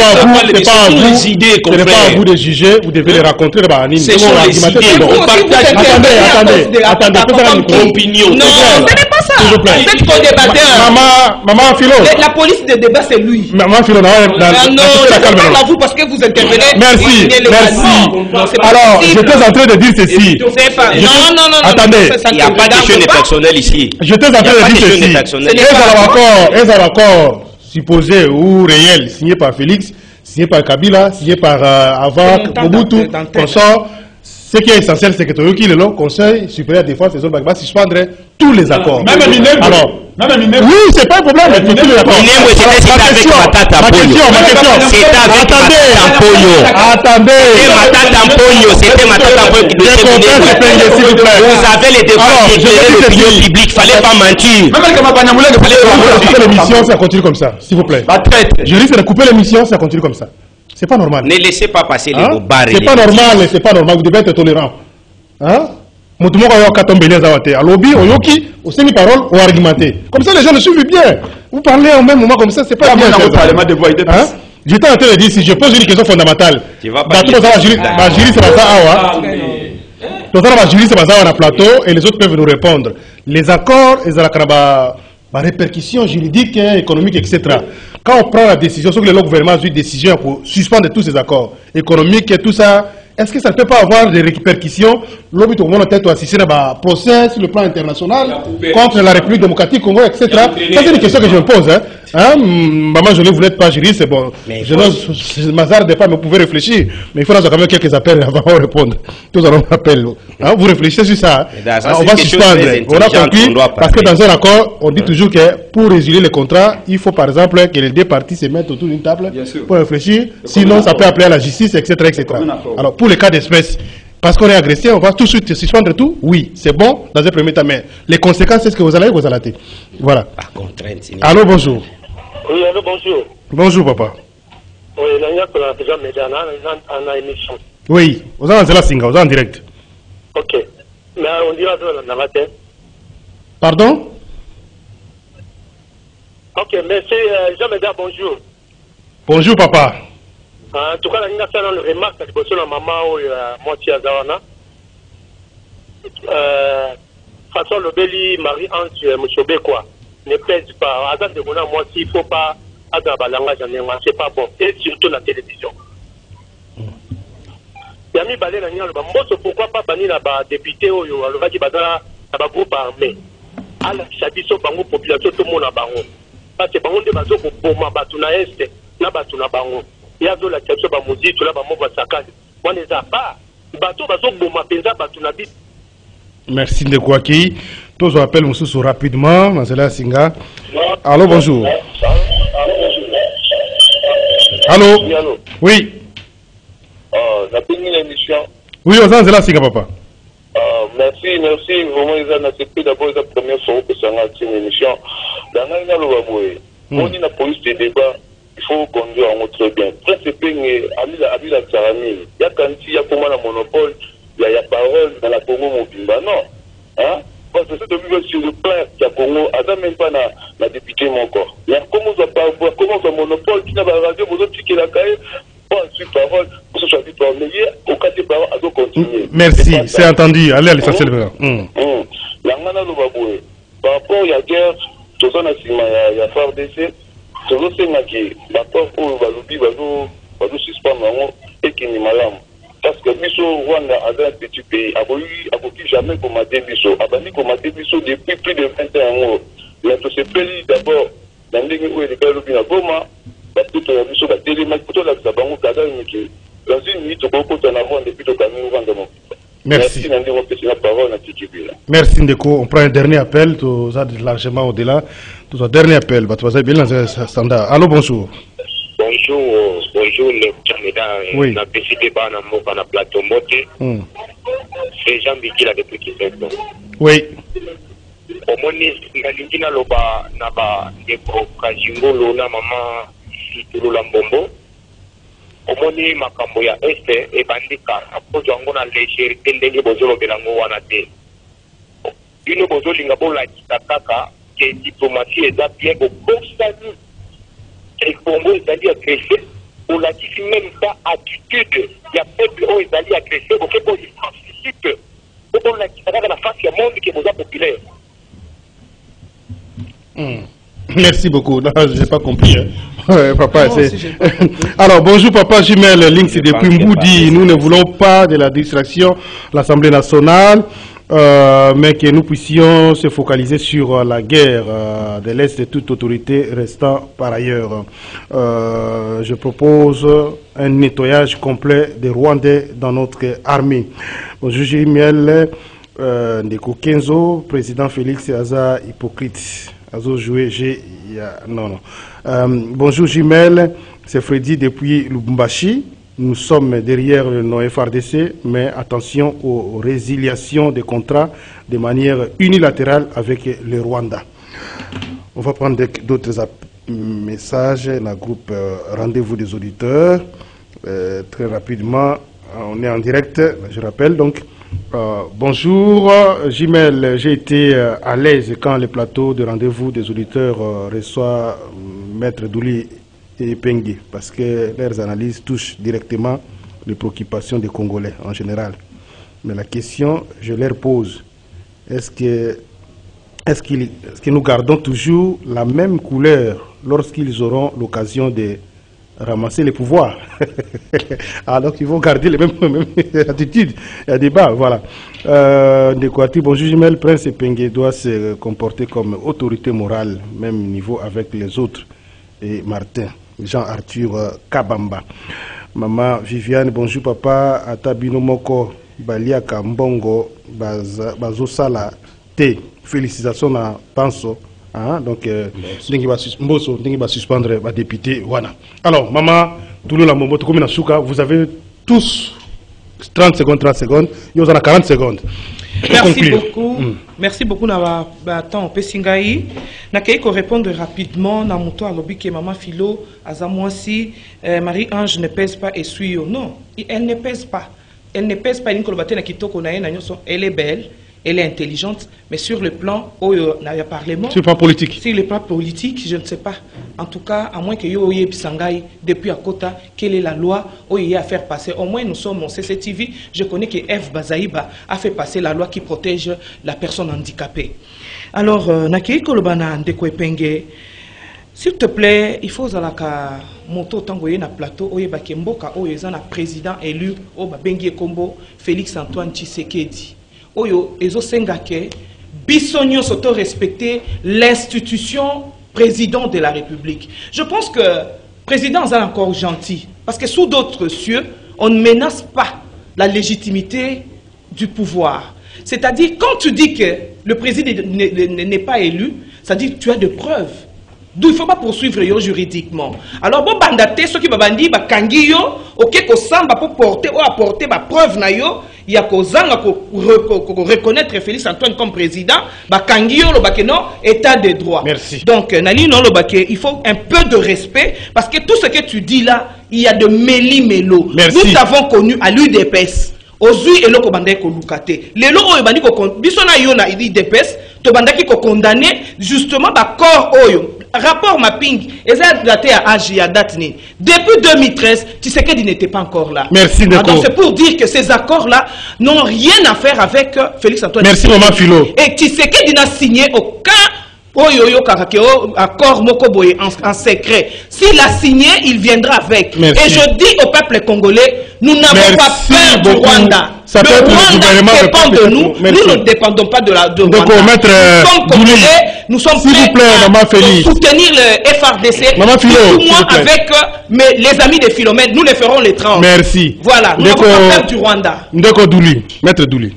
pas à vous de juger, vous devez les rencontrer. C'est sur les idées, on partage. Attendez. Opinion. Non, ce n'est pas ça. S'il vous plaît. Vous êtes co-débatteur. Maman Philo. La police de débat, c'est lui. Maman Philo, non, je parle à vous parce que vous intervenez. Merci. Alors, j'étais en train de dire ceci. Non. Attendez, il n'y a pas de choses personnelles ici. J'étais en train de dire ceci. Est-ce un accord supposé ou réel, signé par Félix, signé par Kabila, signé par avant Mobutu, consort. Ce qui est essentiel, c'est que le Conseil supérieur de défense des hommes va suspendre tous les accords. Alors, oui, c'est pas un problème. Ma question. Attendez. Vous avez les devoirs d'éclairer l'opinion publique. Fallait pas mentir. L'émission, ça continue comme ça, s'il vous plaît. Je risque de couper l'émission, ça continue comme ça. C'est pas normal. Ne laissez pas passer les bobards. C'est pas normal, c'est pas normal. Vous devez être tolérant. Hein? Comme ça, les gens le suivent bien. Vous parlez au même moment comme ça, c'est pas bien. J'étais en train de dire, si je pose une question fondamentale, plateau et les autres peuvent nous répondre. Les accords, répercussions juridiques, économiques, etc. Quand on prend la décision, sauf que le gouvernement a eu une décision pour suspendre tous ces accords économiques et tout ça, est-ce que ça ne peut pas avoir des répercussions? L'objet au moment peut-être assister à un procès sur le plan international contre la République démocratique Congo, etc. Ça, c'est une question que je me pose. Maman, je ne voulais pas jurer, c'est bon. Je m'hazarde des fois, mais vous pouvez réfléchir. Mais il faudra quand même quelques appels avant de répondre. Tous allons appel. Vous réfléchissez sur ça. On va suspendre. On a compris, parce que dans un accord, on dit toujours que pour résilier les contrats, il faut par exemple que les deux parties se mettent autour d'une table pour réfléchir. Sinon, ça peut appeler à la justice, etc. Alors, pour les cas d'espèce, parce qu'on est agressé, on va tout de suite suspendre tout. Oui, c'est bon dans un premier temps, mais les conséquences, c'est ce que vous allez vous allez. Voilà. Allô, bonjour. Oui, allô, bonjour. Bonjour, papa. Oui, déjà en émission. Oui, vous êtes en Singa, vous êtes en direct. Ok. Mais on dira dans la matin. Pardon? Ok, merci, Jean-Médard, bonjour. Bonjour, papa. En tout cas, la Nina fait une remarque à l'époque de la maman ou moitié à Zawana. Façon le Béli, Marie-Ange, Mouchobé, quoi. Ne pèse pas. À date de mon moi, s'il ne faut pas avoir un langage en anglais, c'est pas bon. Et surtout la télévision. Yami Balé, pourquoi pas bannir la député ou le qui badala la groupe armé. À la chabiso, bango population, tout le monde a bango. Parce que bango de bazo pour boma, batuna est, na batuna bango. Il y a de la chabiso, bamoudi, tout là, bamo basakane. Moi, les a pas. Bato, bazo boma, penza, batuna bit. Merci de quoi qui. Tous appellent Moussou rapidement. Marcela Singa. Allô, bonjour. Allô? Oui, allô? Oui. La première émission. Oui, on s'en est là, c'est papa. Merci. Vraiment, ils ont accepté d'abord la première fois que ça a été une émission. Dans la police de débat, il faut conduire en très bien. Principe, à la Sarami, il y a quand il y a comment la monopole, il y a parole dans la Congo Mobimba. Non. Hein? Parce que c'est sur le plan du Congo, à même pas la députée mon corps. Il y a comment ça parle, comment ça monopole, qui n'a pas radio, vous autres qui la caille, pas sur parole, pour ce soit dit par meilleur, au cas de parole, à donc continuer. Merci, c'est entendu. Allez à l'essentiel. La ngana lo baboué. Par rapport à la guerre, tout ça n'a il y a FARDC, tout ça c'est qui, d'accord, pour Baloubi, Balou suspendre et qui n'est malade. Parce que Bisso, Rwanda, a un petit pays, a voulu jamais commander Bisso, a banni commander Bisso depuis plus de 21 ans. Mais pour ce pays, d'abord, dans les où il est Baloubi à Goma, parce que tu as Bisso, la télématique, plutôt la Zabango, Kada, dans une minute, tu peux compter en avant depuis le camion Rwanda. Merci. Merci Ndeko. On prend un dernier appel, tout ça largement au-delà. Tout ça, dernier appel. Allô, bonjour. Bonjour le Canada. Oui. Na décidé pas na moka na plateau moté. C'est Jean Bikila depuis Kisengo. Oui. Omoni ngalingi na loba na ba ndeko Kajingolo na mama Tulula Mbombo. Omoni makambo ya este e bandika apojo ngo na légèreté ndenge bozolo belango wana te. Bino bozolinga bola kitaka ke diplomatie eza bien ko constamment et Congo est agressé, on l'a dit même pas attitude, il y a peuple où est allé agressé, ok, pour qu'il participe, on l'a dit dans la face du monde qui est moins populaire. Merci beaucoup. Je n'ai pas compris. Papa, alors, bonjour Papa Jumel, Lynx depuis Mboudi. Nous ne voulons pas de la distraction, l'Assemblée nationale. Mais que nous puissions se focaliser sur la guerre de l'Est de toute autorité restant par ailleurs. Je propose un nettoyage complet des Rwandais dans notre armée. Bonjour Jimel, Ndeko Kenzo, président Félix Aza hypocrite. Azo joué, non. Bonjour Jimel, c'est Freddy depuis Lubumbashi. Nous sommes derrière nos FRDC, mais attention aux résiliations des contrats de manière unilatérale avec le Rwanda. On va prendre d'autres messages dans le groupe Rendez-vous des auditeurs. Très rapidement, on est en direct, je rappelle. Donc, bonjour Jimel, j'ai été à l'aise quand le plateau de Rendez-vous des auditeurs reçoit Maître Douli et Pengue, parce que leurs analyses touchent directement les préoccupations des Congolais en général. Mais la question, je leur pose, est-ce que nous gardons toujours la même couleur lorsqu'ils auront l'occasion de ramasser les pouvoirs? Alors qu'ils vont garder les mêmes attitudes. Il y a débat, voilà. Bonjour Jimel, Prince Pengue doit se comporter comme autorité morale, même niveau avec les autres. Et Martin. Jean-Arthur Kabamba. Maman Viviane, bonjour papa. Atabino Moko, Baliaka Mbongo, Bazosala T. Félicitations à Panso. Donc, Mboso, va suspendre le député. Voilà. Alors, maman, Touloula Momoto, vous avez tous 30 secondes, il y en a 40 secondes. Merci beaucoup. Merci beaucoup Nathan Pessingaï. Nakaïko répondre rapidement na moto alobi que maman Philo Azamouassi Marie-Ange ne pèse pas et suit. Non, elle ne pèse pas. Elle ne pèse pas. Elle est belle, elle est intelligente, mais sur le plan parlement. Sur le plan politique. Sur le plan politique, je ne sais pas. En tout cas, à moins que Yoye Bisangaï, depuis à Kota, quelle est la loi Oye à faire passer. Au moins, nous sommes en CCTV. Je connais que F. Bazaïba a fait passer la loi qui protège la personne handicapée. Alors, Nakei Kolobana Ndeko Epenge, s'il te plaît, il faut que moto tangoye na plateau Oye Bakemboka Oye Zana président élu Oba Bengie Kombo Félix Antoine Tshisekedi. Oyo Ezo Sengake, Bissonio s'auto respecter l'institution président de la République. Je pense que le président est encore gentil, parce que sous d'autres cieux, on ne menace pas la légitimité du pouvoir. C'est-à-dire, quand tu dis que le président n'est pas élu, ça dit que tu as des preuves. D'où il ne faut pas poursuivre juridiquement. Alors, bon, bandate soki babandi bakangi yo oke ko samba pour porter ou apporter ba preuve na yo ya ko zanga ko reconnaître Félix Antoine comme président bakangi yo lo bakeno état de droit. Merci. Donc nali non lo baké il faut un peu de respect parce que tout ce que tu dis là il y a de méli-mélo. Nous t'avons connu à l'UDPS. Ozui eloko bandai ko lukate. Lelo oyo bandi ko biso na yo na UDPS to bandaki ko condamner justement ba corps oyo. Rapport mapping, exact daté à âge à date ni. Depuis 2013, Tshisekedi n'était pas encore là. Merci Ndeko. Donc c'est pour dire que ces accords-là n'ont rien à faire avec Félix Antoine. Merci Maman Philo. Et Tshisekedi n'a signé aucun accord Mokoboye en secret. S'il a signé, il viendra avec. Merci. Et je dis au peuple congolais, nous n'avons pas peur du Rwanda. Ça le Rwanda dépend de nous. Nous ne dépendons pas de Rwanda. Nous sommes congolais, nous sommes prêts à soutenir le FRDC. Maman Philo, moi avec les amis de Philomène, nous les ferons les 30. Merci. Voilà, nous n'avons pas peur du Rwanda. Ndeko Douli, Maître Douli.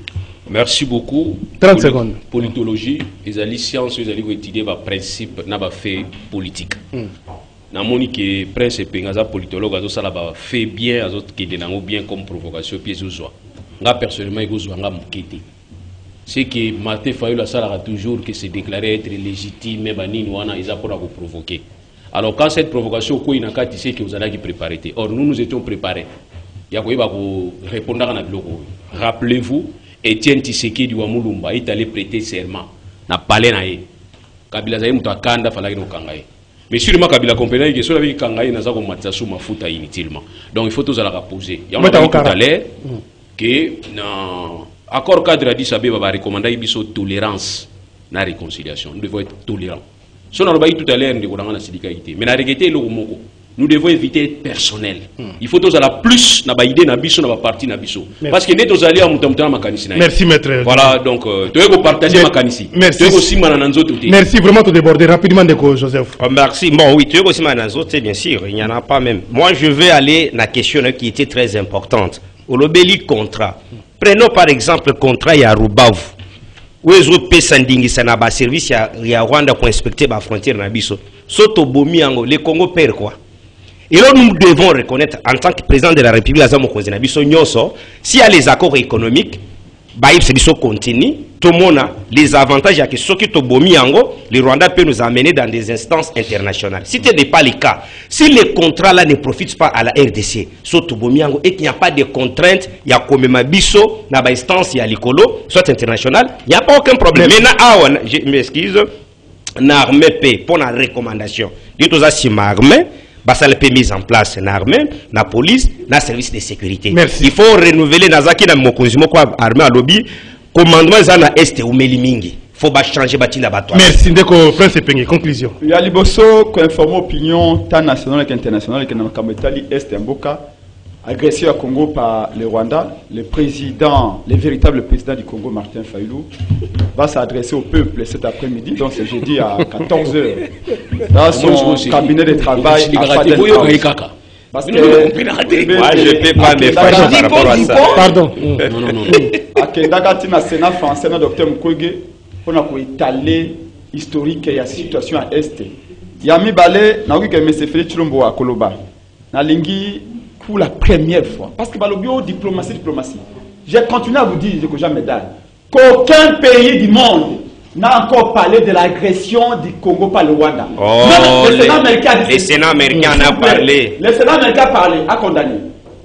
Merci beaucoup. 30 secondes. Politologie, les alliés sciences, les alliés étudier les principes, n'a pas fait politique. Na moni que principe ngaza politologue azo sala ba fait bien azo qui denango bien comme provocation pièce uzwa. Nga personnellement uzwa nga mukete. C'est que Martin Fayulu a sala toujours que se déclarer être légitime mais banini wana isa pour vous provoquer. Alors quand cette provocation ko inaka tu sais que vous allez qui préparer. Or nous étions préparés. Ya ko yeba ko répondre na biloko. Rappelez-vous Etienne Tshisekedi wa Mulumba est allé prêter serment na palais na ye. Kabila zaye muto akanda falaki no kangaye. Mais sûrement Kabila comprenait que cela veut kangaye na za ko matsa sous mafuta inutilement. Donc il faut tous à la poser. Il y a tout à l'heure que dans accord cadre Addis Abeba va recommander biso tolérance na réconciliation. Nous devons être tolérants. Si on a tout à l'heure ndeko na sidikaité. Mais na regretter le moko. Nous devons éviter être personnel. Il faut tous à la plus na ba idée na biso na ba parti na biso. Parce que net aux alliés à mutamutana makanisi na. Merci maître. Voilà donc tu veux partager makanisi. Merci. Tu veux aussi mananzo tout. Merci vraiment de déborder rapidement de Joseph. Merci. Bon oui, tu veux aussi mananzo, c'est bien sûr, il n'y en a pas même. Moi je vais aller la question qui était très importante. Au lobeli contrat. Prenons par exemple le contrat ya Rubavu. Où est-ce que Sandingi sana ba service ya Rwanda pour inspecter la frontière na biso. Soto bomi ango le Congo perd quoi. Et là, nous devons reconnaître, en tant que président de la République, s'il y a les accords économiques, c'est continue, tout le monde a les avantages, que ce qui est le Rwanda peut nous amener dans des instances internationales. Si ce n'est pas le cas, si les contrats-là ne profitent pas à la RDC, et qu'il n'y a pas de contraintes, il y a comme Mabiso, dans l'instance, il y a l'écolo, soit international, il n'y a pas aucun problème. Maintenant, je m'excuse, l'armée paie pour la recommandation. Ça peut mise en place l'armée, la police, le service de sécurité. Merci. Il faut renouveler Nazaki na mokonzimo kwa armée à lobby commandement zana est ou melimingi. Il faut changer bâti l'abattoir. Merci Ndeko Prince Pengi. Conclusion. Il y a liboso ko informer opinion tant nationale qu'internationale que na Kambetali est Mboka agressé au Congo par le Rwanda. Le président, le véritable président du Congo, Martin Fayulu, va s'adresser au peuple cet après-midi, donc c'est jeudi à 14h, dans son cabinet de travail à Fadelhouse. Parce que moi je ne peux pas me faire par rapport à ça. Pardon. Non. À Kendakati, na Sénat français, na Dr Mukwege, on a étaler historique et la situation à Est. Yami Balé, na ouki que M. Félix Chilombo à Koloba, na lingi pour la première fois. Parce que balobio diplomatie. J'ai continué à vous dire que jamais médaille qu'aucun pays du monde n'a encore parlé de l'agression du Congo par le Rwanda. Oh, le Sénat américain a parlé. Le Sénat américain a parlé, a condamné.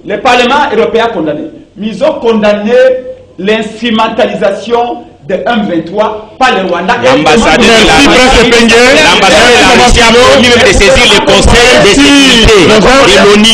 Le Parlement européen a condamné. Mais ils ont condamné l'instrumentalisation de M23 par le Rwanda. L'ambassadeur de la Russie a promis de saisir le Conseil de sécurité de l'ONU.